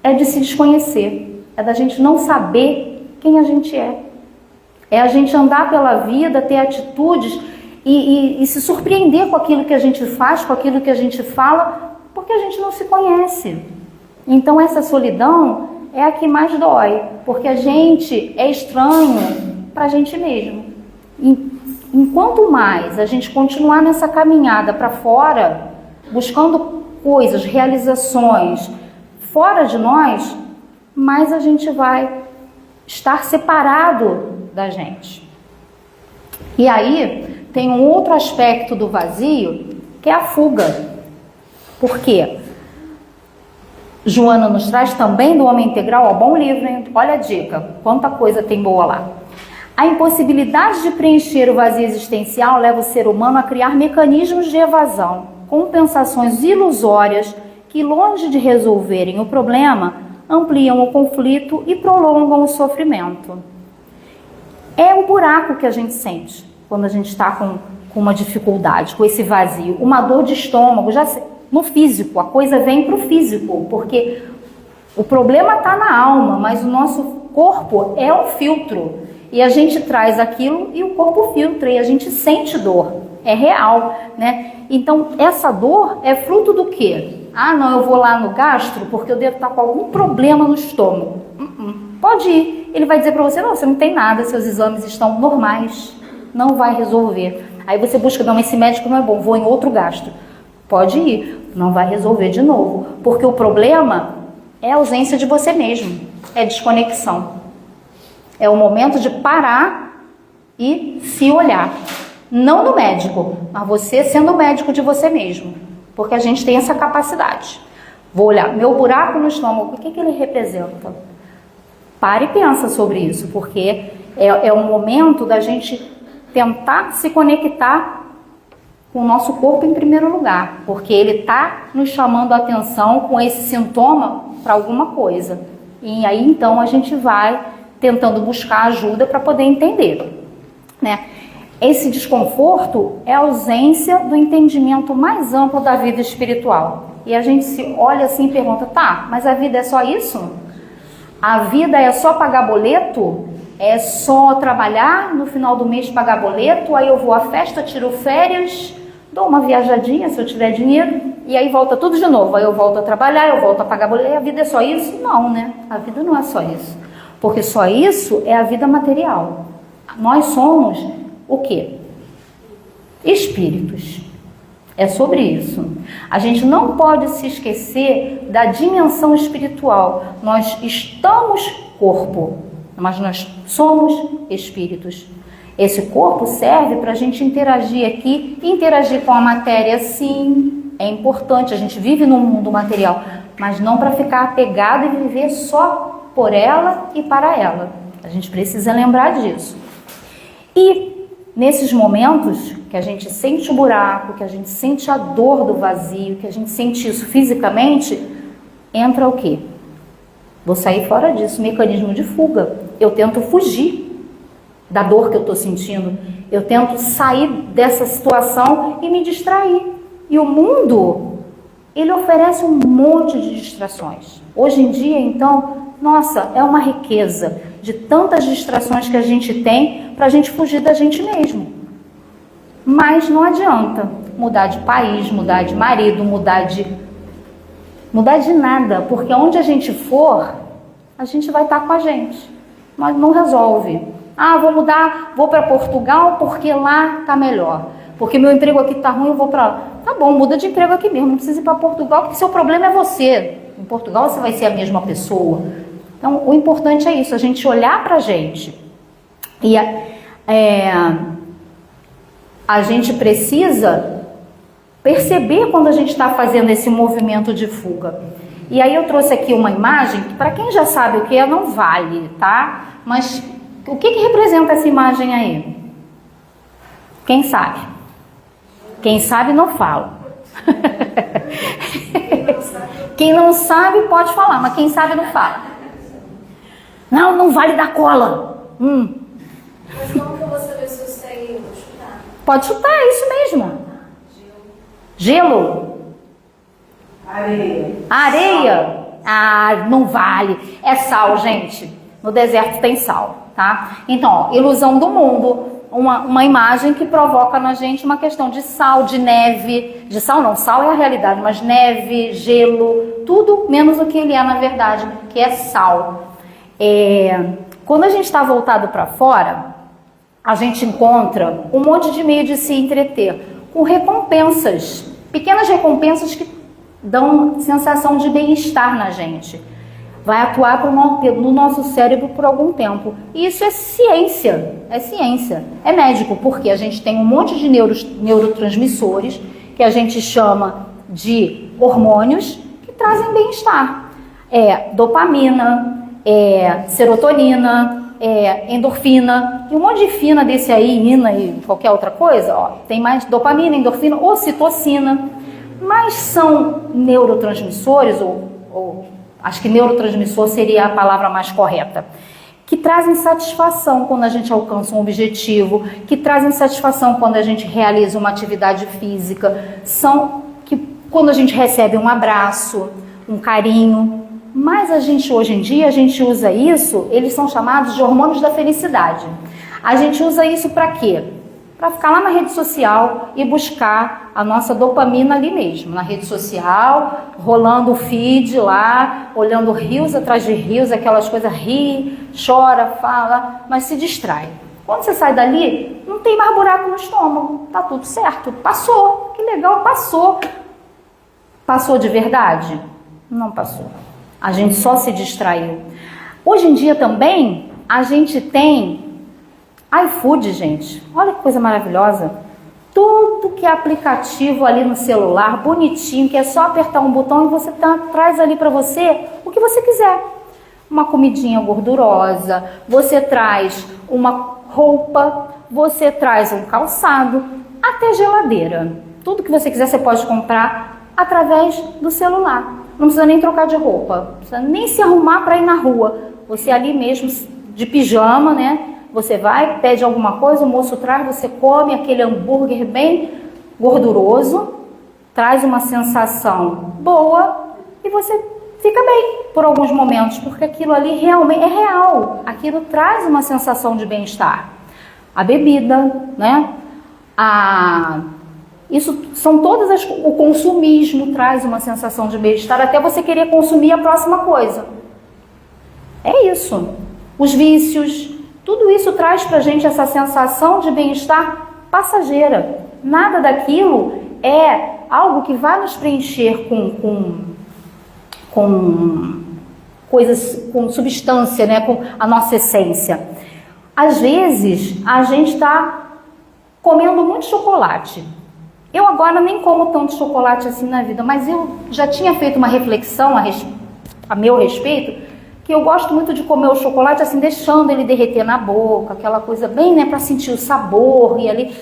É de se desconhecer, é da gente não saber quem a gente é. É a gente andar pela vida, ter atitudes e se surpreender com aquilo que a gente faz, com aquilo que a gente fala, porque a gente não se conhece. Então essa solidão é a que mais dói, porque a gente é estranho para a gente mesmo. Enquanto mais a gente continuar nessa caminhada para fora, buscando coisas, realizações fora de nós, mais a gente vai estar separado da gente. E aí tem um outro aspecto do vazio, que é a fuga. Por quê? Joana nos traz também do Homem Integral, ó, bom livro, hein? Olha a dica, quanta coisa tem boa lá. A impossibilidade de preencher o vazio existencial leva o ser humano a criar mecanismos de evasão, compensações ilusórias que, longe de resolverem o problema, ampliam o conflito e prolongam o sofrimento. É o buraco que a gente sente quando a gente está com uma dificuldade, com esse vazio, uma dor de estômago, já no físico, a coisa vem para o físico, porque o problema está na alma, mas o nosso corpo é um filtro, e a gente traz aquilo e o corpo filtra, e a gente sente dor, é real, né? Então, essa dor é fruto do quê? Ah, não, eu vou lá no gastro porque eu devo estar com algum problema no estômago. Pode ir. Ele vai dizer para você, não, você não tem nada, seus exames estão normais, não vai resolver. Aí você busca, não, esse médico não é bom, vou em outro gastro. Pode ir, não vai resolver de novo, porque o problema é a ausência de você mesmo, é desconexão. É o momento de parar e se olhar. Não no médico, mas você sendo o médico de você mesmo. Porque a gente tem essa capacidade. Vou olhar, meu buraco no estômago, o que ele representa? Pare e pensa sobre isso, porque é um momento da gente tentar se conectar com o nosso corpo em primeiro lugar, porque ele está nos chamando a atenção com esse sintoma para alguma coisa. E aí então a gente vai tentando buscar ajuda para poder entender, né? Esse desconforto é a ausência do entendimento mais amplo da vida espiritual. E a gente se olha assim e pergunta, tá, mas a vida é só isso? A vida é só pagar boleto? É só trabalhar, no final do mês pagar boleto, aí eu vou à festa, tiro férias, dou uma viajadinha se eu tiver dinheiro, e aí volta tudo de novo. Aí eu volto a trabalhar, eu volto a pagar boleto. E a vida é só isso? Não, né? A vida não é só isso. Porque só isso é a vida material. Nós somos o quê? Espíritos. É sobre isso. A gente não pode se esquecer da dimensão espiritual. Nós estamos corpo, mas nós somos espíritos. Esse corpo serve para a gente interagir aqui, interagir com a matéria, sim, é importante. A gente vive num mundo material, mas não para ficar apegado e viver só por ela e para ela. A gente precisa lembrar disso. E nesses momentos que a gente sente o buraco, que a gente sente a dor do vazio, que a gente sente isso fisicamente, entra o quê? Vou sair fora disso, mecanismo de fuga. Eu tento fugir da dor que eu estou sentindo. Eu tento sair dessa situação e me distrair. E o mundo, ele oferece um monte de distrações. Hoje em dia, então, nossa, é uma riqueza de tantas distrações que a gente tem para a gente fugir da gente mesmo. Mas não adianta mudar de país, mudar de marido, mudar de nada, porque onde a gente for, a gente vai estar com a gente. Mas não resolve. Ah, vou mudar, vou para Portugal porque lá tá melhor. Porque meu emprego aqui tá ruim, eu vou para lá. Tá bom, muda de emprego aqui mesmo, não precisa ir para Portugal, porque seu problema é você. Em Portugal você vai ser a mesma pessoa. Então, o importante é isso, a gente olhar para a gente. E a gente precisa perceber quando a gente está fazendo esse movimento de fuga. E aí eu trouxe aqui uma imagem que, para quem já sabe o que é, não vale, tá? Mas o que representa essa imagem aí? Quem sabe? Quem sabe não fala. Quem não sabe pode falar, mas quem sabe não fala. Não, não vale dar cola. Mas como que eu vou saber se eu sei? Eu vou chutar. Pode chutar, é isso mesmo. Gelo. Areia. Areia? Ah, não vale. É sal, gente. No deserto tem sal, tá? Então, ó, ilusão do mundo. Uma imagem que provoca na gente uma questão de sal, de neve. De sal não, sal é a realidade, mas neve, gelo, tudo menos o que ele é na verdade, que é sal. Quando a gente está voltado para fora, a gente encontra um monte de meio de se entreter, com recompensas, pequenas recompensas que dão sensação de bem-estar na gente. Vai atuar no nosso cérebro por algum tempo. E isso é ciência, é médico, porque a gente tem um monte de neurotransmissores que a gente chama de hormônios que trazem bem-estar. Dopamina, serotonina, endorfina, e um monte de fina desse aí, ina e qualquer outra coisa, ó, tem mais dopamina, endorfina, ocitocina, mas são neurotransmissores, ou acho que neurotransmissor seria a palavra mais correta, que trazem satisfação quando a gente alcança um objetivo, que trazem satisfação quando a gente realiza uma atividade física, são que quando a gente recebe um abraço, um carinho. Mas hoje em dia, a gente usa isso, eles são chamados de hormônios da felicidade. A gente usa isso para quê? Para ficar lá na rede social e buscar a nossa dopamina ali mesmo, na rede social, rolando o feed lá, olhando rios atrás de rios, aquelas coisas, ri, chora, fala, mas se distrai. Quando você sai dali, não tem mais buraco no estômago, tá tudo certo, passou, que legal, passou. Passou de verdade? Não passou. A gente só se distraiu. Hoje em dia também, a gente tem iFood, gente. Olha que coisa maravilhosa. Tudo que é aplicativo ali no celular, bonitinho, que é só apertar um botão e você traz ali para você o que você quiser. Uma comidinha gordurosa, você traz uma roupa, você traz um calçado, até geladeira. Tudo que você quiser você pode comprar através do celular. Não precisa nem trocar de roupa, não precisa nem se arrumar para ir na rua. Você ali mesmo, de pijama, né? Você vai, pede alguma coisa, o moço traz, você come aquele hambúrguer bem gorduroso, traz uma sensação boa e você fica bem por alguns momentos, porque aquilo ali realmente é real. Aquilo traz uma sensação de bem-estar. A bebida, né? Isso são todas o consumismo traz uma sensação de bem-estar até você querer consumir a próxima coisa. É isso. Os vícios, tudo isso traz pra gente essa sensação de bem-estar passageira. Nada daquilo é algo que vai nos preencher com coisas, com substância, né? Com a nossa essência. Às vezes, a gente está comendo muito chocolate. Eu agora nem como tanto chocolate assim na vida, mas eu já tinha feito uma reflexão a meu respeito, que eu gosto muito de comer o chocolate assim, deixando ele derreter na boca, aquela coisa bem, né, para sentir o sabor e ali.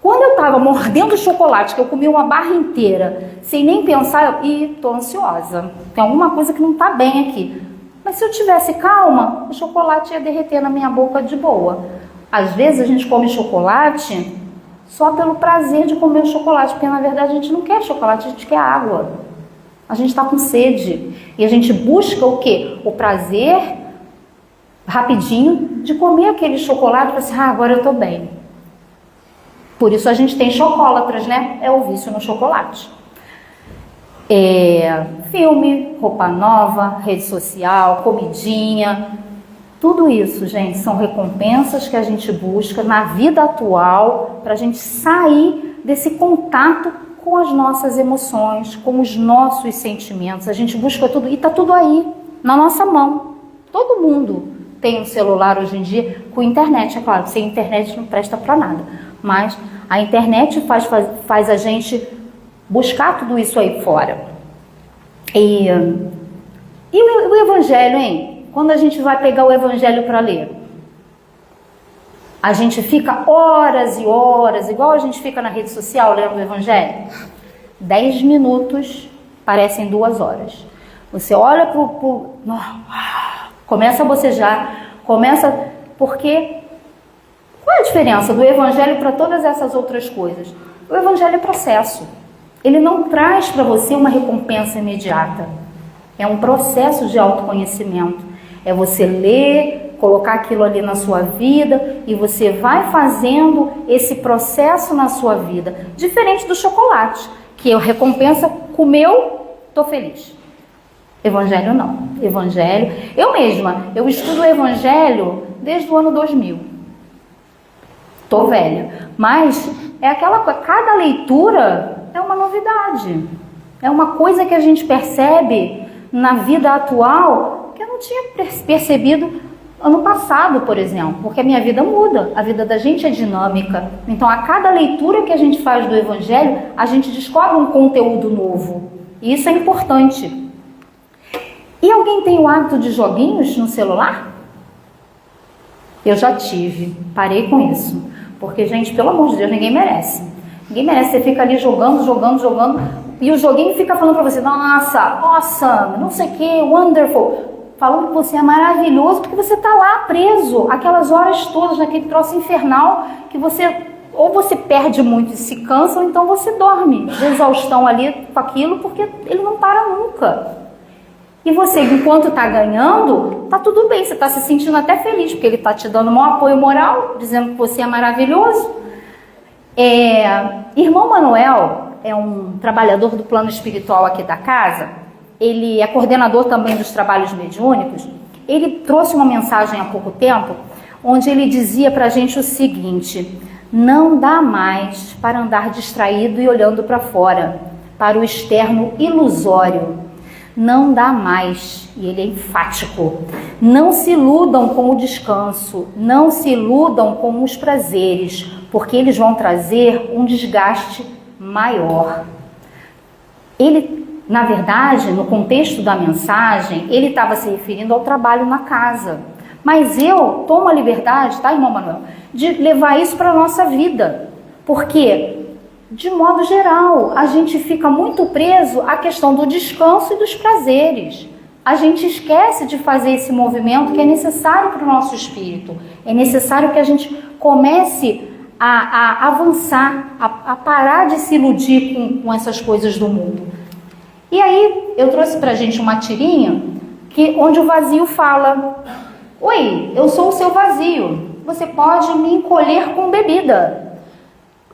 Quando eu tava mordendo o chocolate, que eu comi uma barra inteira, sem nem pensar, tô ansiosa, tem alguma coisa que não tá bem aqui. Mas se eu tivesse calma, o chocolate ia derreter na minha boca de boa. Às vezes a gente come chocolate só pelo prazer de comer o chocolate, porque na verdade a gente não quer chocolate, a gente quer água. A gente está com sede e a gente busca o quê? O prazer rapidinho de comer aquele chocolate para assim, agora eu tô bem. Por isso a gente tem chocolatras, né? É o vício no chocolate. Filme, roupa nova, rede social, comidinha, tudo isso, gente, são recompensas que a gente busca na vida atual para a gente sair desse contato com as nossas emoções, com os nossos sentimentos. A gente busca tudo e está tudo aí, na nossa mão. Todo mundo tem um celular hoje em dia com internet, é claro, sem internet não presta para nada. Mas a internet faz a gente buscar tudo isso aí fora. E E o Evangelho, hein? Quando a gente vai pegar o Evangelho para ler? A gente fica horas e horas, igual a gente fica na rede social lendo o Evangelho. 10 minutos parecem 2 horas. Você olha começa a bocejar, porque qual é a diferença do Evangelho para todas essas outras coisas? O Evangelho é processo. Ele não traz para você uma recompensa imediata. É um processo de autoconhecimento. É você ler, colocar aquilo ali na sua vida e você vai fazendo esse processo na sua vida. Diferente do chocolate, que a recompensa, comeu, estou feliz. Evangelho não. Evangelho, eu estudo o Evangelho desde o ano 2000. Estou velha, mas é aquela coisa, cada leitura é uma novidade. É uma coisa que a gente percebe na vida atual que eu não tinha percebido ano passado, por exemplo, porque a minha vida muda, a vida da gente é dinâmica. Então, a cada leitura que a gente faz do Evangelho, a gente descobre um conteúdo novo. E isso é importante. E alguém tem o hábito de joguinhos no celular? Eu já tive, parei com isso. Porque, gente, pelo amor de Deus, ninguém merece. Ninguém merece, você fica ali jogando, e o joguinho fica falando pra você, nossa, awesome, não sei o que, wonderful, falando que você é maravilhoso, porque você tá lá preso, aquelas horas todas, naquele troço infernal, que ou você perde muito e se cansa, ou então você dorme de exaustão ali com aquilo, porque ele não para nunca. E você, enquanto tá ganhando, tá tudo bem, você tá se sentindo até feliz, porque ele tá te dando um apoio moral, dizendo que você é maravilhoso. Irmão Manuel é um trabalhador do plano espiritual aqui da casa, ele é coordenador também dos trabalhos mediúnicos. Ele trouxe uma mensagem há pouco tempo, onde ele dizia pra gente o seguinte: não dá mais para andar distraído e olhando para fora, para o externo ilusório. Não dá mais, e ele é enfático. Não se iludam com o descanso, não se iludam com os prazeres, porque eles vão trazer um desgaste maior. Ele, na verdade, no contexto da mensagem, ele estava se referindo ao trabalho na casa. Mas eu tomo a liberdade, tá, irmão Manuel, de levar isso para a nossa vida. Porque, de modo geral, a gente fica muito preso à questão do descanso e dos prazeres. A gente esquece de fazer esse movimento que é necessário para o nosso espírito. É necessário que a gente comece a avançar, a parar de se iludir com essas coisas do mundo. E aí, eu trouxe para a gente uma tirinha onde o vazio fala: oi, eu sou o seu vazio. Você pode me encolher com bebida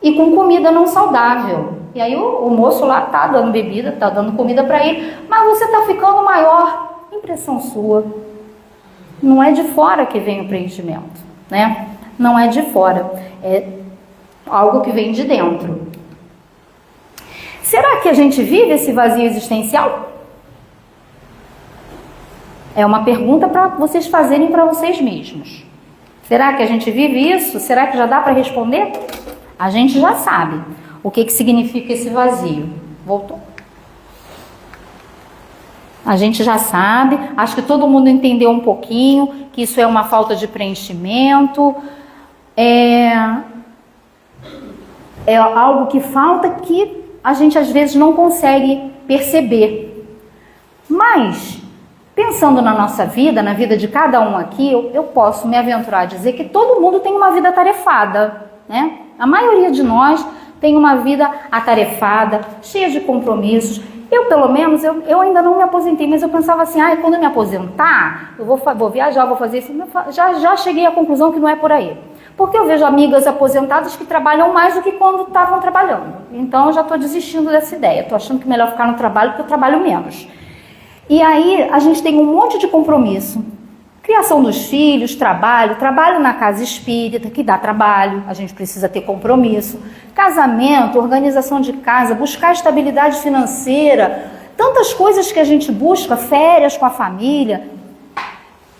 e com comida não saudável. E aí o moço lá tá dando bebida, tá dando comida para ele, mas você tá ficando maior. Impressão sua. Não é de fora que vem o preenchimento, né? Não é de fora, é algo que vem de dentro. Será que a gente vive esse vazio existencial? É uma pergunta para vocês fazerem para vocês mesmos. Será que a gente vive isso? Será que já dá para responder? A gente já sabe o que significa esse vazio. Voltou? A gente já sabe, acho que todo mundo entendeu um pouquinho que isso é uma falta de preenchimento, é algo que falta que a gente às vezes não consegue perceber. Mas, pensando na nossa vida, na vida de cada um aqui, eu posso me aventurar a dizer que todo mundo tem uma vida atarefada, né? A maioria de nós tem uma vida atarefada, cheia de compromissos. Eu, pelo menos, eu ainda não me aposentei, mas eu pensava assim, quando eu me aposentar, eu vou viajar, vou fazer isso. Já cheguei à conclusão que não é por aí. Porque eu vejo amigas aposentadas que trabalham mais do que quando estavam trabalhando. Então, eu já estou desistindo dessa ideia. Estou achando que é melhor ficar no trabalho porque eu trabalho menos. E aí, a gente tem um monte de compromisso. Criação dos filhos, trabalho na casa espírita, que dá trabalho, a gente precisa ter compromisso. Casamento, organização de casa, buscar estabilidade financeira, tantas coisas que a gente busca, férias com a família.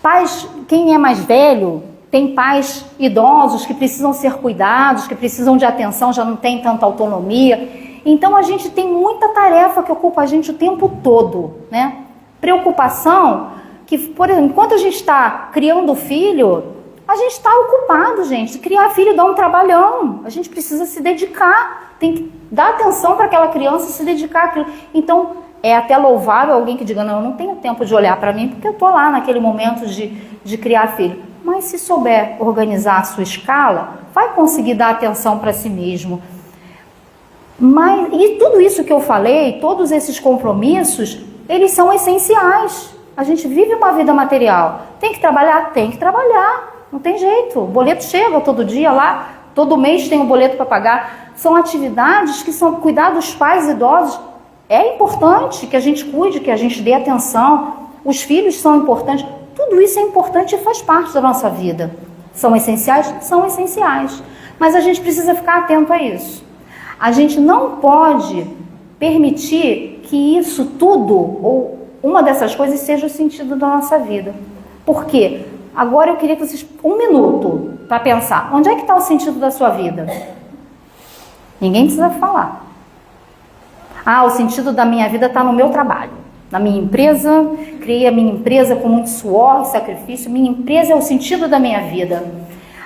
Pais, quem é mais velho, tem pais idosos que precisam ser cuidados, que precisam de atenção, já não tem tanta autonomia. Então a gente tem muita tarefa que ocupa a gente o tempo todo, né? preocupação que, por exemplo, enquanto a gente está criando filho, a gente está ocupado, gente. Criar filho dá um trabalhão. A gente precisa se dedicar, tem que dar atenção para aquela criança, se dedicar àquilo. Então, é até louvável alguém que diga, não, eu não tenho tempo de olhar para mim, porque eu estou lá naquele momento de criar filho. Mas se souber organizar a sua escala, vai conseguir dar atenção para si mesmo. E tudo isso que eu falei, todos esses compromissos, eles são essenciais. A gente vive uma vida material. Tem que trabalhar? Tem que trabalhar. Não tem jeito. O boleto chega todo dia lá, todo mês tem um boleto para pagar. São atividades que são cuidar dos pais idosos. É importante que a gente cuide, que a gente dê atenção. Os filhos são importantes. Tudo isso é importante e faz parte da nossa vida. São essenciais? São essenciais. Mas a gente precisa ficar atento a isso. A gente não pode permitir que isso tudo, ou uma dessas coisas, seja o sentido da nossa vida. Por quê? Agora eu queria que vocês, 1 minuto, para pensar. Onde é que está o sentido da sua vida? Ninguém precisa falar. O sentido da minha vida está no meu trabalho. Na minha empresa, criei a minha empresa com muito suor e sacrifício. Minha empresa é o sentido da minha vida.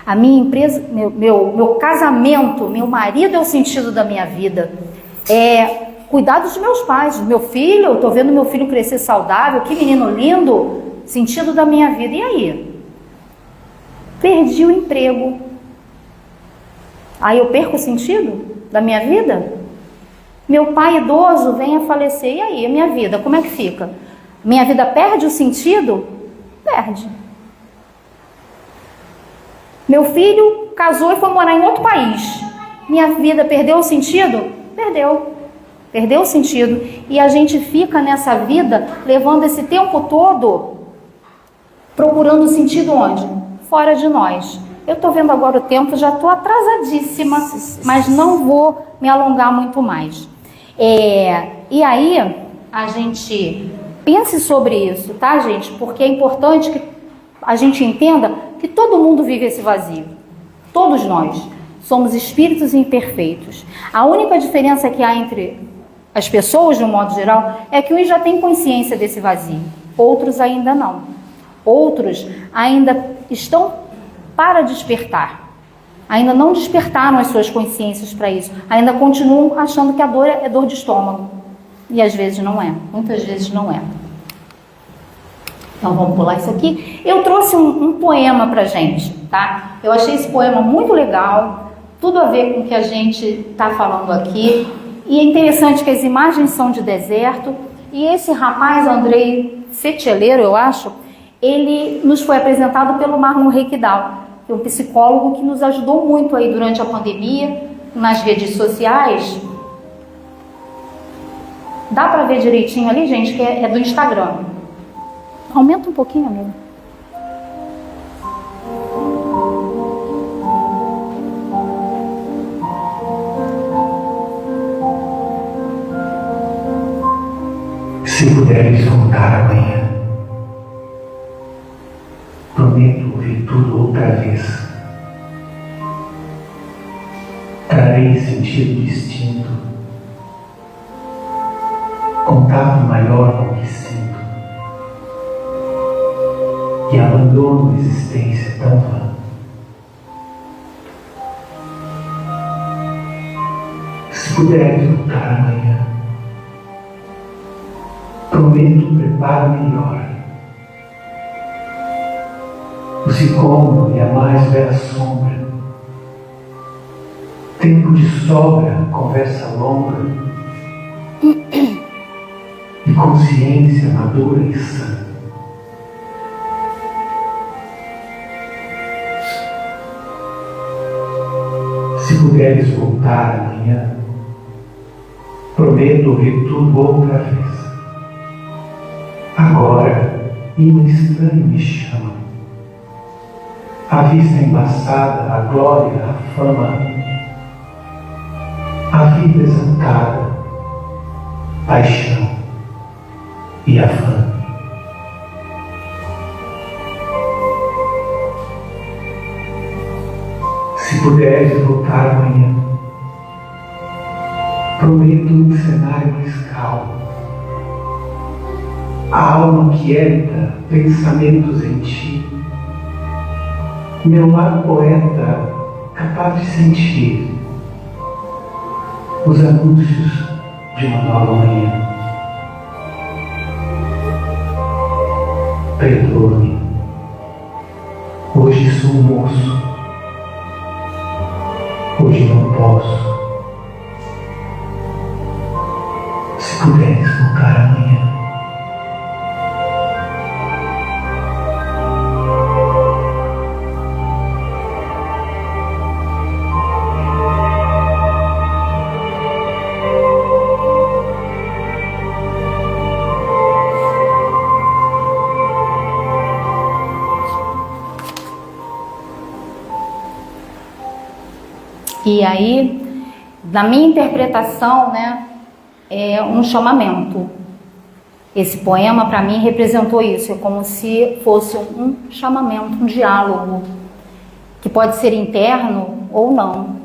A minha empresa, meu casamento, meu marido é o sentido da minha vida. É cuidar dos meus pais, do meu filho. Eu estou vendo meu filho crescer saudável. Que menino lindo. Sentido da minha vida. E aí? Perdi o emprego. Aí eu perco o sentido da minha vida? Meu pai idoso vem a falecer. E aí, a minha vida, como é que fica? Minha vida perde o sentido? Perde. Meu filho casou e foi morar em outro país. Minha vida perdeu o sentido? Perdeu. Perdeu o sentido. E a gente fica nessa vida, levando esse tempo todo, procurando o sentido onde? Fora de nós. Eu estou vendo agora o tempo, já estou atrasadíssima, mas não vou me alongar muito mais. E aí, a gente pense sobre isso, tá, gente? Porque é importante que a gente entenda que todo mundo vive esse vazio. Todos nós somos espíritos imperfeitos. A única diferença que há entre as pessoas, de um modo geral, é que uns já têm consciência desse vazio, outros ainda não. Outros ainda estão para despertar. Ainda não despertaram as suas consciências para isso. Ainda continuam achando que a dor é dor de estômago. E às vezes não é. Muitas vezes não é. Então vamos pular isso aqui. Eu trouxe um poema pra gente, tá? Eu achei esse poema muito legal. Tudo a ver com o que a gente está falando aqui. E é interessante que as imagens são de deserto. E esse rapaz, Andrei Seteleiro, eu acho, ele nos foi apresentado pelo Marlon Reikdal, que é um psicólogo que nos ajudou muito aí durante a pandemia, nas redes sociais. Dá para ver direitinho ali, gente, que é do Instagram. Aumenta um pouquinho, amigo. Se puderes voltar amanhã, prometo ouvir tudo outra vez. Trarei sentido distinto, contato maior com o que sinto, e abandono a existência tão vã. Se puderes voltar amanhã, prometo um preparo melhor. O sicômoro e a mais bela sombra, tempo de sobra, conversa longa, e consciência madura e sã. Se puderes voltar amanhã, prometo ouvir tudo outra vez. Agora, hino estranho me chama. A vista embaçada, a glória, a fama, a vida exaltada, paixão e afã. Se puderes voltar amanhã, prometo um cenário mais calmo, A alma quieta, pensamentos em ti. Meu lar poeta, capaz de sentir os anúncios de uma nova manhã. Perdoa-me. Hoje sou moço. Hoje não posso. Se puderes voltar amanhã. E aí, na minha interpretação, né, é um chamamento. Esse poema, para mim, representou isso. É como se fosse um chamamento, um diálogo, que pode ser interno ou não.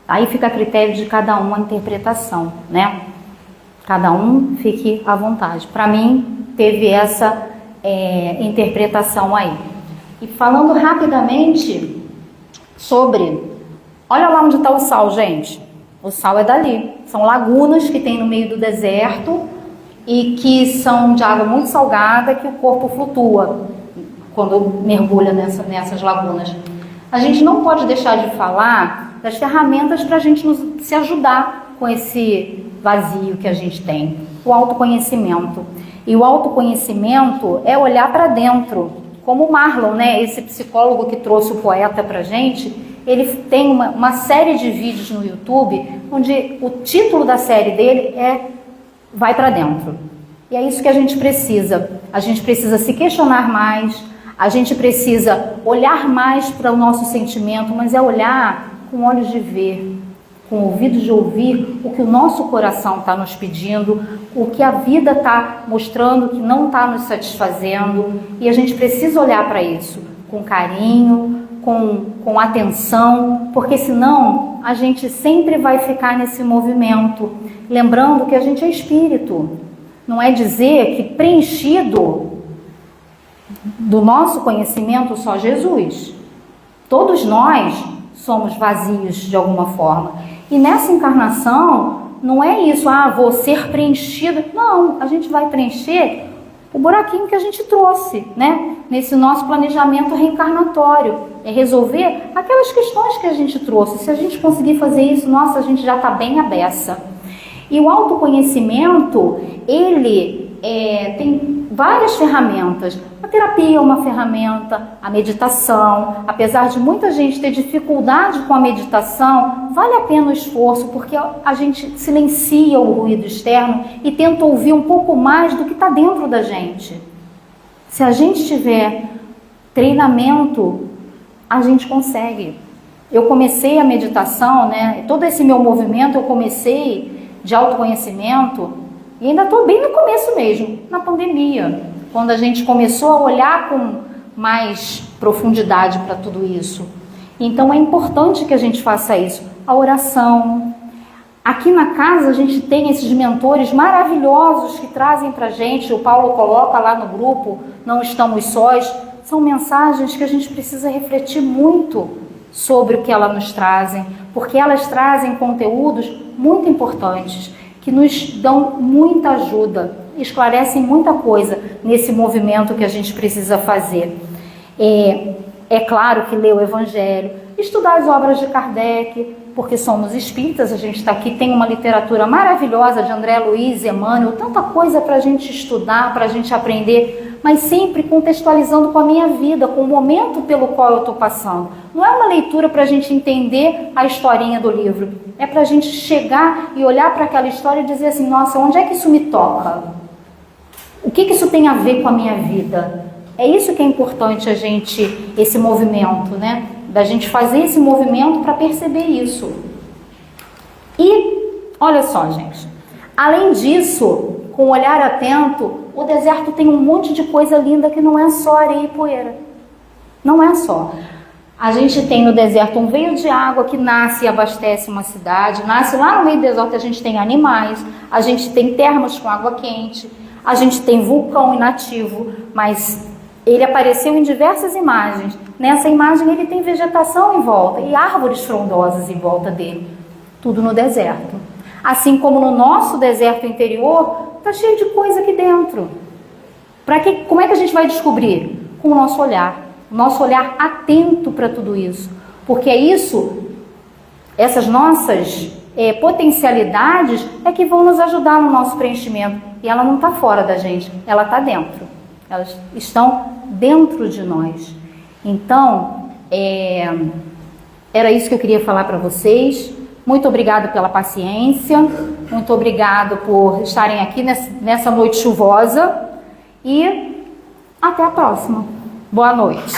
Aí fica a critério de cada um a interpretação, né? Cada um fique à vontade. Para mim, teve essa interpretação aí. E falando rapidamente sobre... Olha lá onde está o sal, gente. O sal é dali. São lagunas que tem no meio do deserto e que são de água muito salgada, que o corpo flutua quando mergulha nessas lagunas. A gente não pode deixar de falar das ferramentas para a gente se ajudar com esse vazio que a gente tem. O autoconhecimento. E o autoconhecimento é olhar para dentro. Como o Marlon, né, esse psicólogo que trouxe o poeta para a gente... Ele tem uma série de vídeos no YouTube, onde o título da série dele é Vai para Dentro. E é isso que a gente precisa. A gente precisa se questionar mais, a gente precisa olhar mais para o nosso sentimento, mas é olhar com olhos de ver, com ouvidos de ouvir o que o nosso coração está nos pedindo, o que a vida está mostrando que não está nos satisfazendo. E a gente precisa olhar para isso com carinho, com atenção, porque senão a gente sempre vai ficar nesse movimento. Lembrando que a gente é espírito. Não é dizer que preenchido do nosso conhecimento só Jesus. Todos nós somos vazios de alguma forma. E nessa encarnação, não é isso, vou ser preenchido. Não, a gente vai preencher o buraquinho que a gente trouxe, né? Nesse nosso planejamento reencarnatório. É resolver aquelas questões que a gente trouxe. Se a gente conseguir fazer isso, nossa, a gente já está bem à beça. E o autoconhecimento, ele tem várias ferramentas. A terapia é uma ferramenta, a meditação. Apesar de muita gente ter dificuldade com a meditação, vale a pena o esforço, porque a gente silencia o ruído externo e tenta ouvir um pouco mais do que está dentro da gente. Se a gente tiver treinamento, a gente consegue. Eu comecei a meditação, né? Todo esse meu movimento eu comecei de autoconhecimento e ainda estou bem no começo mesmo, na pandemia, quando a gente começou a olhar com mais profundidade para tudo isso. Então é importante que a gente faça isso. A oração. Aqui na casa a gente tem esses mentores maravilhosos que trazem para a gente, o Paulo coloca lá no grupo, Não Estamos Sós. São mensagens que a gente precisa refletir muito sobre o que elas nos trazem, porque elas trazem conteúdos muito importantes, que nos dão muita ajuda, esclarecem muita coisa nesse movimento que a gente precisa fazer. É claro que ler o Evangelho, estudar as obras de Kardec, porque somos espíritas, a gente está aqui, tem uma literatura maravilhosa de André Luiz, Emmanuel, tanta coisa para a gente estudar, para a gente aprender, mas sempre contextualizando com a minha vida, com o momento pelo qual eu estou passando. Não é uma leitura para a gente entender a historinha do livro, é para a gente chegar e olhar para aquela história e dizer assim, nossa, onde é que isso me toca? O que isso tem a ver com a minha vida? É isso que é importante a gente, esse movimento, né? Da gente fazer esse movimento para perceber isso. E, olha só, gente, além disso, com o olhar atento, o deserto tem um monte de coisa linda que não é só areia e poeira. Não é só. A gente tem no deserto um veio de água que nasce e abastece uma cidade, nasce lá no meio do deserto, a gente tem animais, a gente tem termas com água quente, A gente tem vulcão inativo, mas ele apareceu em diversas imagens. Nessa imagem ele tem vegetação em volta e árvores frondosas em volta dele. Tudo no deserto. Assim como no nosso deserto interior, está cheio de coisa aqui dentro. Como é que a gente vai descobrir? Com o nosso olhar. O nosso olhar atento para tudo isso. Porque é isso, essas nossas potencialidades é que vão nos ajudar no nosso preenchimento. E ela não está fora da gente, ela está dentro. Elas estão dentro de nós. Então, era isso que eu queria falar para vocês. Muito obrigado pela paciência, muito obrigado por estarem aqui nessa noite chuvosa e até a próxima. Boa noite.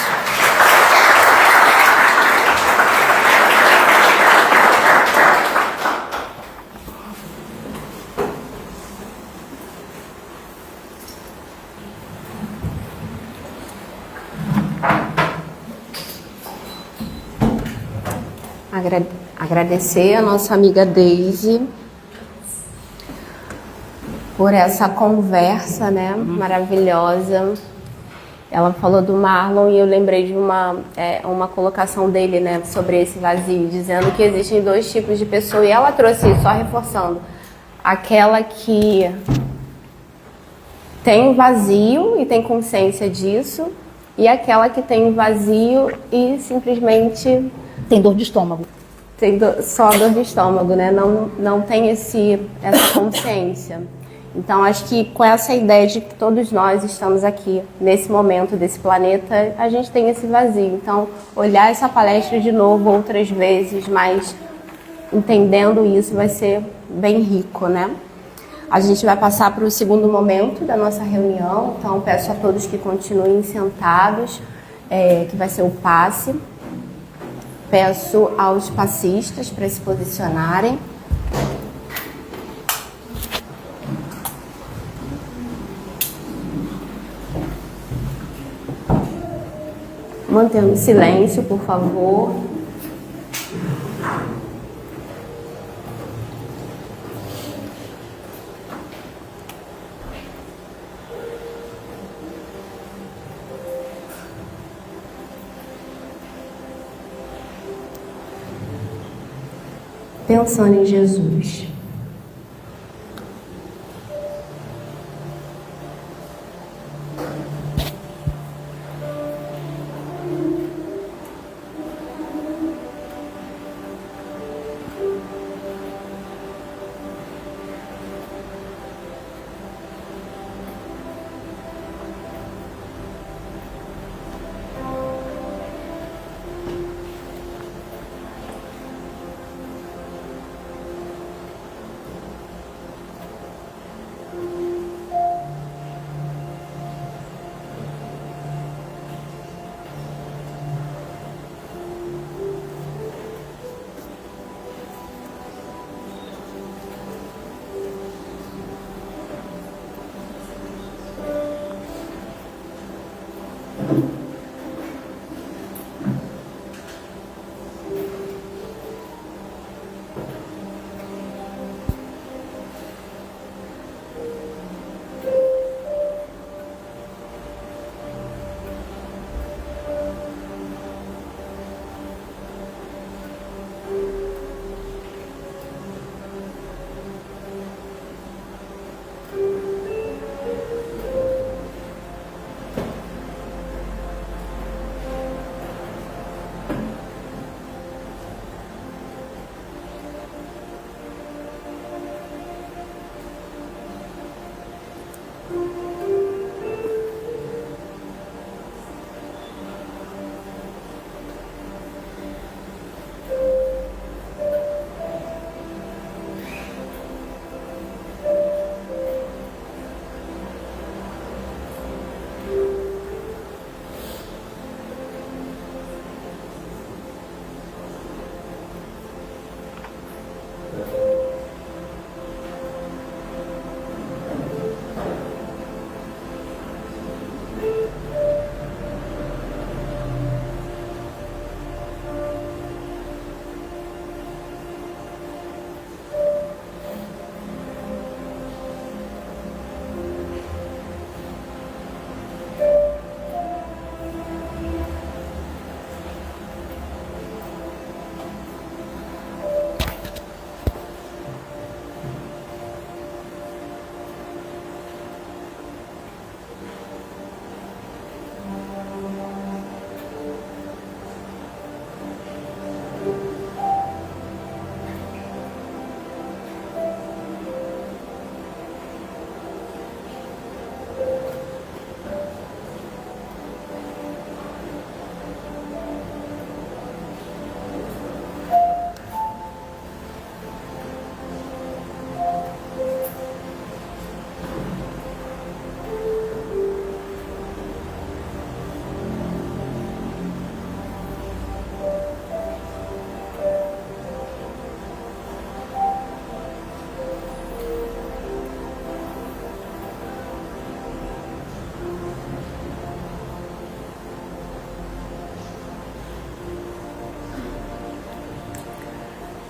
Agradecer a nossa amiga Deise por essa conversa, né, maravilhosa. Ela falou do Marlon e eu lembrei de uma colocação dele, né, sobre esse vazio, dizendo que existem dois tipos de pessoa, e ela trouxe isso, só reforçando. Aquela que tem vazio e tem consciência disso, e aquela que tem vazio e simplesmente tem dor de estômago. Tem só dor de estômago, né? Não tem essa consciência. Então, acho que com essa ideia de que todos nós estamos aqui, nesse momento desse planeta, a gente tem esse vazio. Então, olhar essa palestra de novo outras vezes, mas entendendo isso vai ser bem rico, né? A gente vai passar para o segundo momento da nossa reunião. Então, peço a todos que continuem sentados, que vai ser o passe. Peço aos passistas para se posicionarem. Mantendo silêncio, por favor. Pensando em Jesus.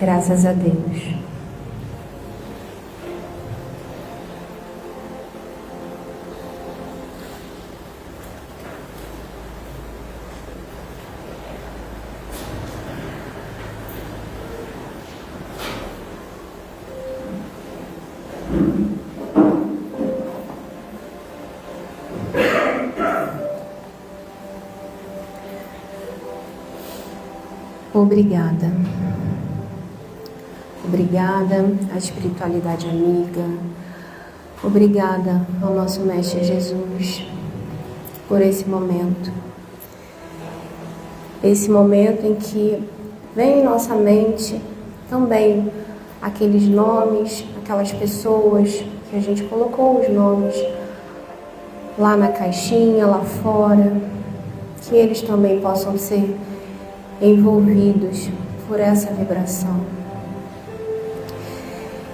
Graças a Deus. Obrigada. Obrigada à espiritualidade amiga. Obrigada ao nosso Mestre Jesus por esse momento. Esse momento em que vem em nossa mente também aqueles nomes, aquelas pessoas que a gente colocou os nomes lá na caixinha, lá fora, que eles também possam ser envolvidos por essa vibração.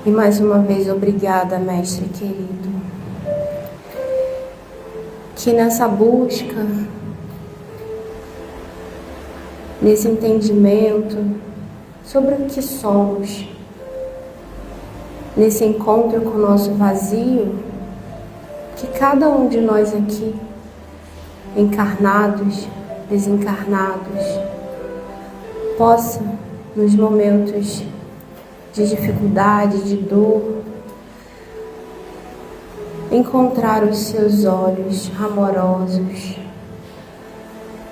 E mais uma vez, obrigada, Mestre querido, que nessa busca, nesse entendimento sobre o que somos, nesse encontro com o nosso vazio, que cada um de nós aqui, encarnados, desencarnados, possa, nos momentos de dificuldade, de dor, encontrar os seus olhos amorosos,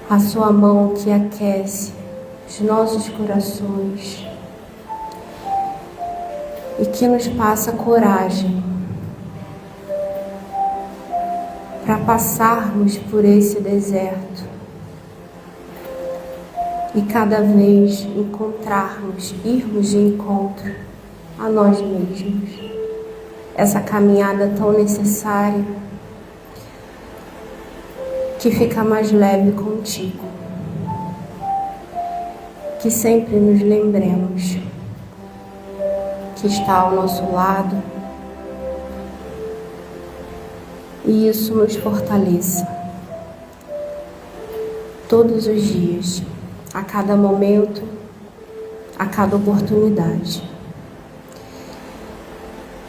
a sua mão que aquece os nossos corações e que nos passa coragem para passarmos por esse deserto e cada vez irmos de encontro a nós mesmos. Essa caminhada tão necessária que fica mais leve contigo. Que sempre nos lembremos que está ao nosso lado e isso nos fortaleça todos os dias, a cada momento, a cada oportunidade.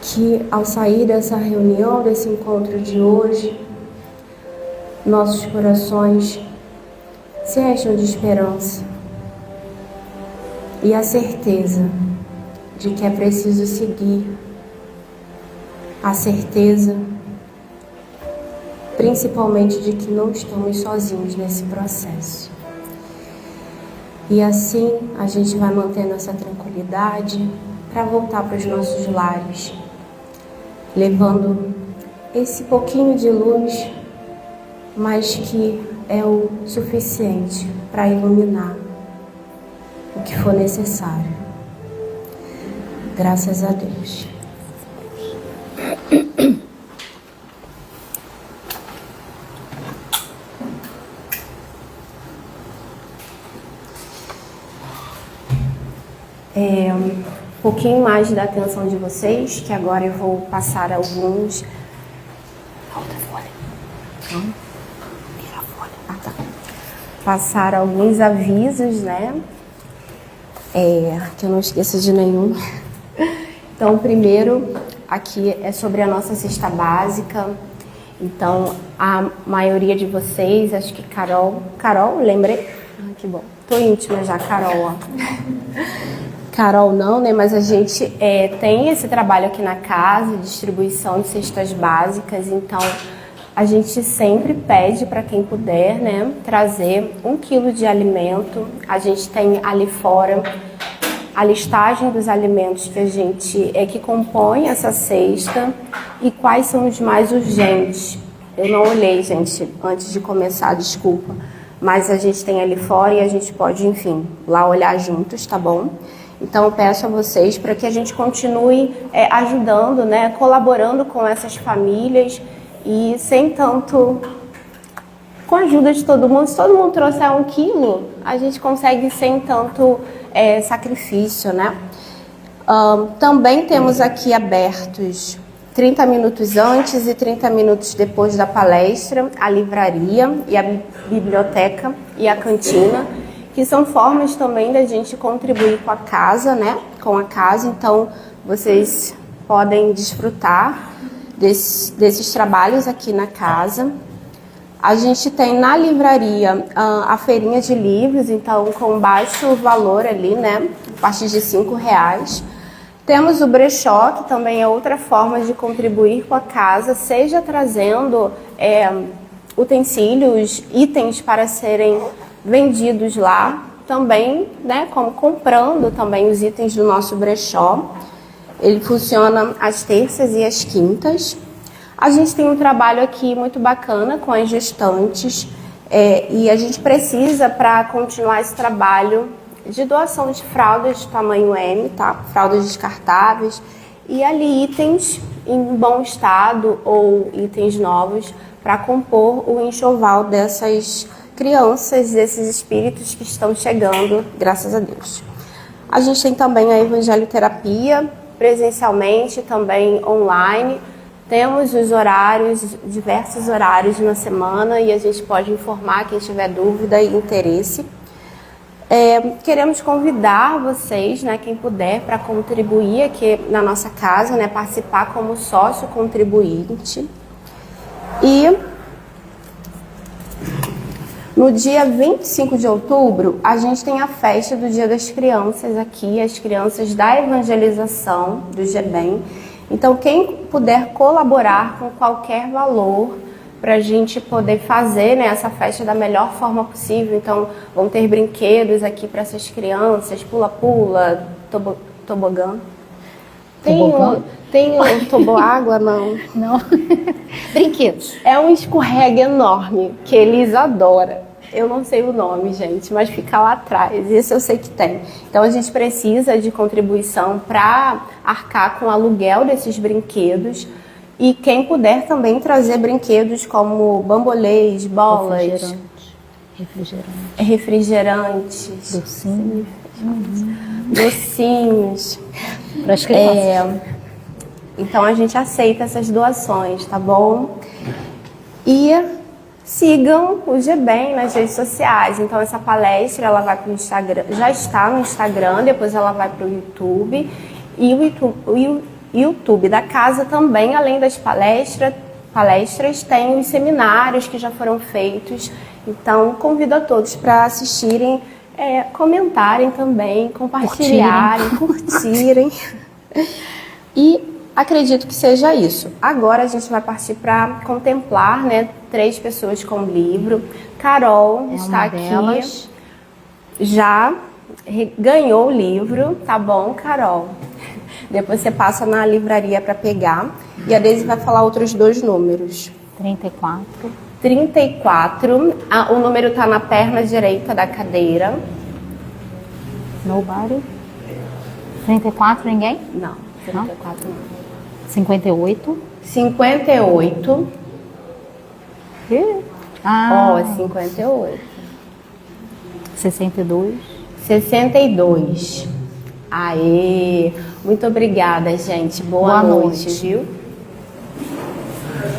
Que ao sair dessa reunião, desse encontro de hoje, nossos corações se enchem de esperança e a certeza de que é preciso seguir, a certeza principalmente de que não estamos sozinhos nesse processo. E assim a gente vai mantendo essa tranquilidade para voltar para os nossos lares, levando esse pouquinho de luz, mas que é o suficiente para iluminar o que for necessário. Graças a Deus. Um pouquinho mais da atenção de vocês, que agora eu vou passar alguns. Passar alguns avisos, né? Que eu não esqueça de nenhum. Então, o primeiro aqui é sobre a nossa cesta básica. Então, a maioria de vocês, acho que Carol, lembrei? Que bom. Tô íntima já, Carol, ó. Carol não, né? Mas a gente tem esse trabalho aqui na casa, distribuição de cestas básicas. Então, a gente sempre pede para quem puder, né, trazer 1 quilo de alimento. A gente tem ali fora a listagem dos alimentos que compõem essa cesta e quais são os mais urgentes. Eu não olhei, gente, antes de começar, desculpa. Mas a gente tem ali fora e a gente pode, enfim, lá olhar juntos, tá bom? Então, eu peço a vocês para que a gente continue ajudando, né, colaborando com essas famílias e sem tanto... Com a ajuda de todo mundo, se todo mundo trouxer 1 quilo, a gente consegue sem tanto sacrifício, né? Também temos aqui abertos 30 minutos antes e 30 minutos depois da palestra, a livraria e a biblioteca e a cantina. que são formas também da gente contribuir com a casa, né? Com a casa, então vocês podem desfrutar desses trabalhos aqui na casa. A gente tem na livraria a feirinha de livros, então com baixo valor ali, né? A partir de R$5. Temos o brechó, que também é outra forma de contribuir com a casa, seja trazendo utensílios, itens para serem vendidos lá, também, né? Como comprando também os itens do nosso brechó. Ele funciona às terças e às quintas. A gente tem um trabalho aqui muito bacana com as gestantes e a gente precisa, para continuar esse trabalho, de doação de fraldas de tamanho M, tá? Fraldas descartáveis e ali itens em bom estado ou itens novos para compor o enxoval dessas crianças, desses espíritos que estão chegando, graças a Deus. A gente tem também a evangelioterapia, presencialmente, também online. Temos os horários, diversos horários na semana e a gente pode informar quem tiver dúvida e interesse. Queremos convidar vocês, né, quem puder, para contribuir aqui na nossa casa, né, participar como sócio contribuinte. E no dia 25 de outubro, a gente tem a festa do Dia das Crianças aqui, as crianças da evangelização do GBEM. Então, quem puder colaborar com qualquer valor para a gente poder fazer, né, essa festa da melhor forma possível. Então, vão ter brinquedos aqui para essas crianças, pula-pula, tobogã. Tem um toboágua, não? Não. Brinquedos. É um escorrega enorme, que eles adoram. Eu não sei o nome, gente, mas fica lá atrás. Esse eu sei que tem. Então, a gente precisa de contribuição para arcar com o aluguel desses brinquedos. E quem puder também trazer brinquedos como bambolês, bolas, refrigerantes, docinhos. Para as crianças. Então a gente aceita essas doações, tá bom? E sigam o GBEM nas redes sociais. Então essa palestra ela vai para o Instagram, já está no Instagram, depois ela vai para o YouTube. E o YouTube da casa também, além das palestras, tem os seminários que já foram feitos. Então convido a todos para assistirem, comentarem também, compartilharem, curtirem. E acredito que seja isso. Agora a gente vai partir para contemplar, né, 3 pessoas com livro. Carol está aqui, delas. Já ganhou o livro, tá bom, Carol? Depois você passa na livraria para pegar. E a Deise vai falar outros 2 números. 34. 34. O número está na perna direita da cadeira. Nobody. 34, ninguém? Não, 34 não. 58. 58. Ah. 58. 62. 62. Aê! Muito obrigada, gente. Boa noite, viu?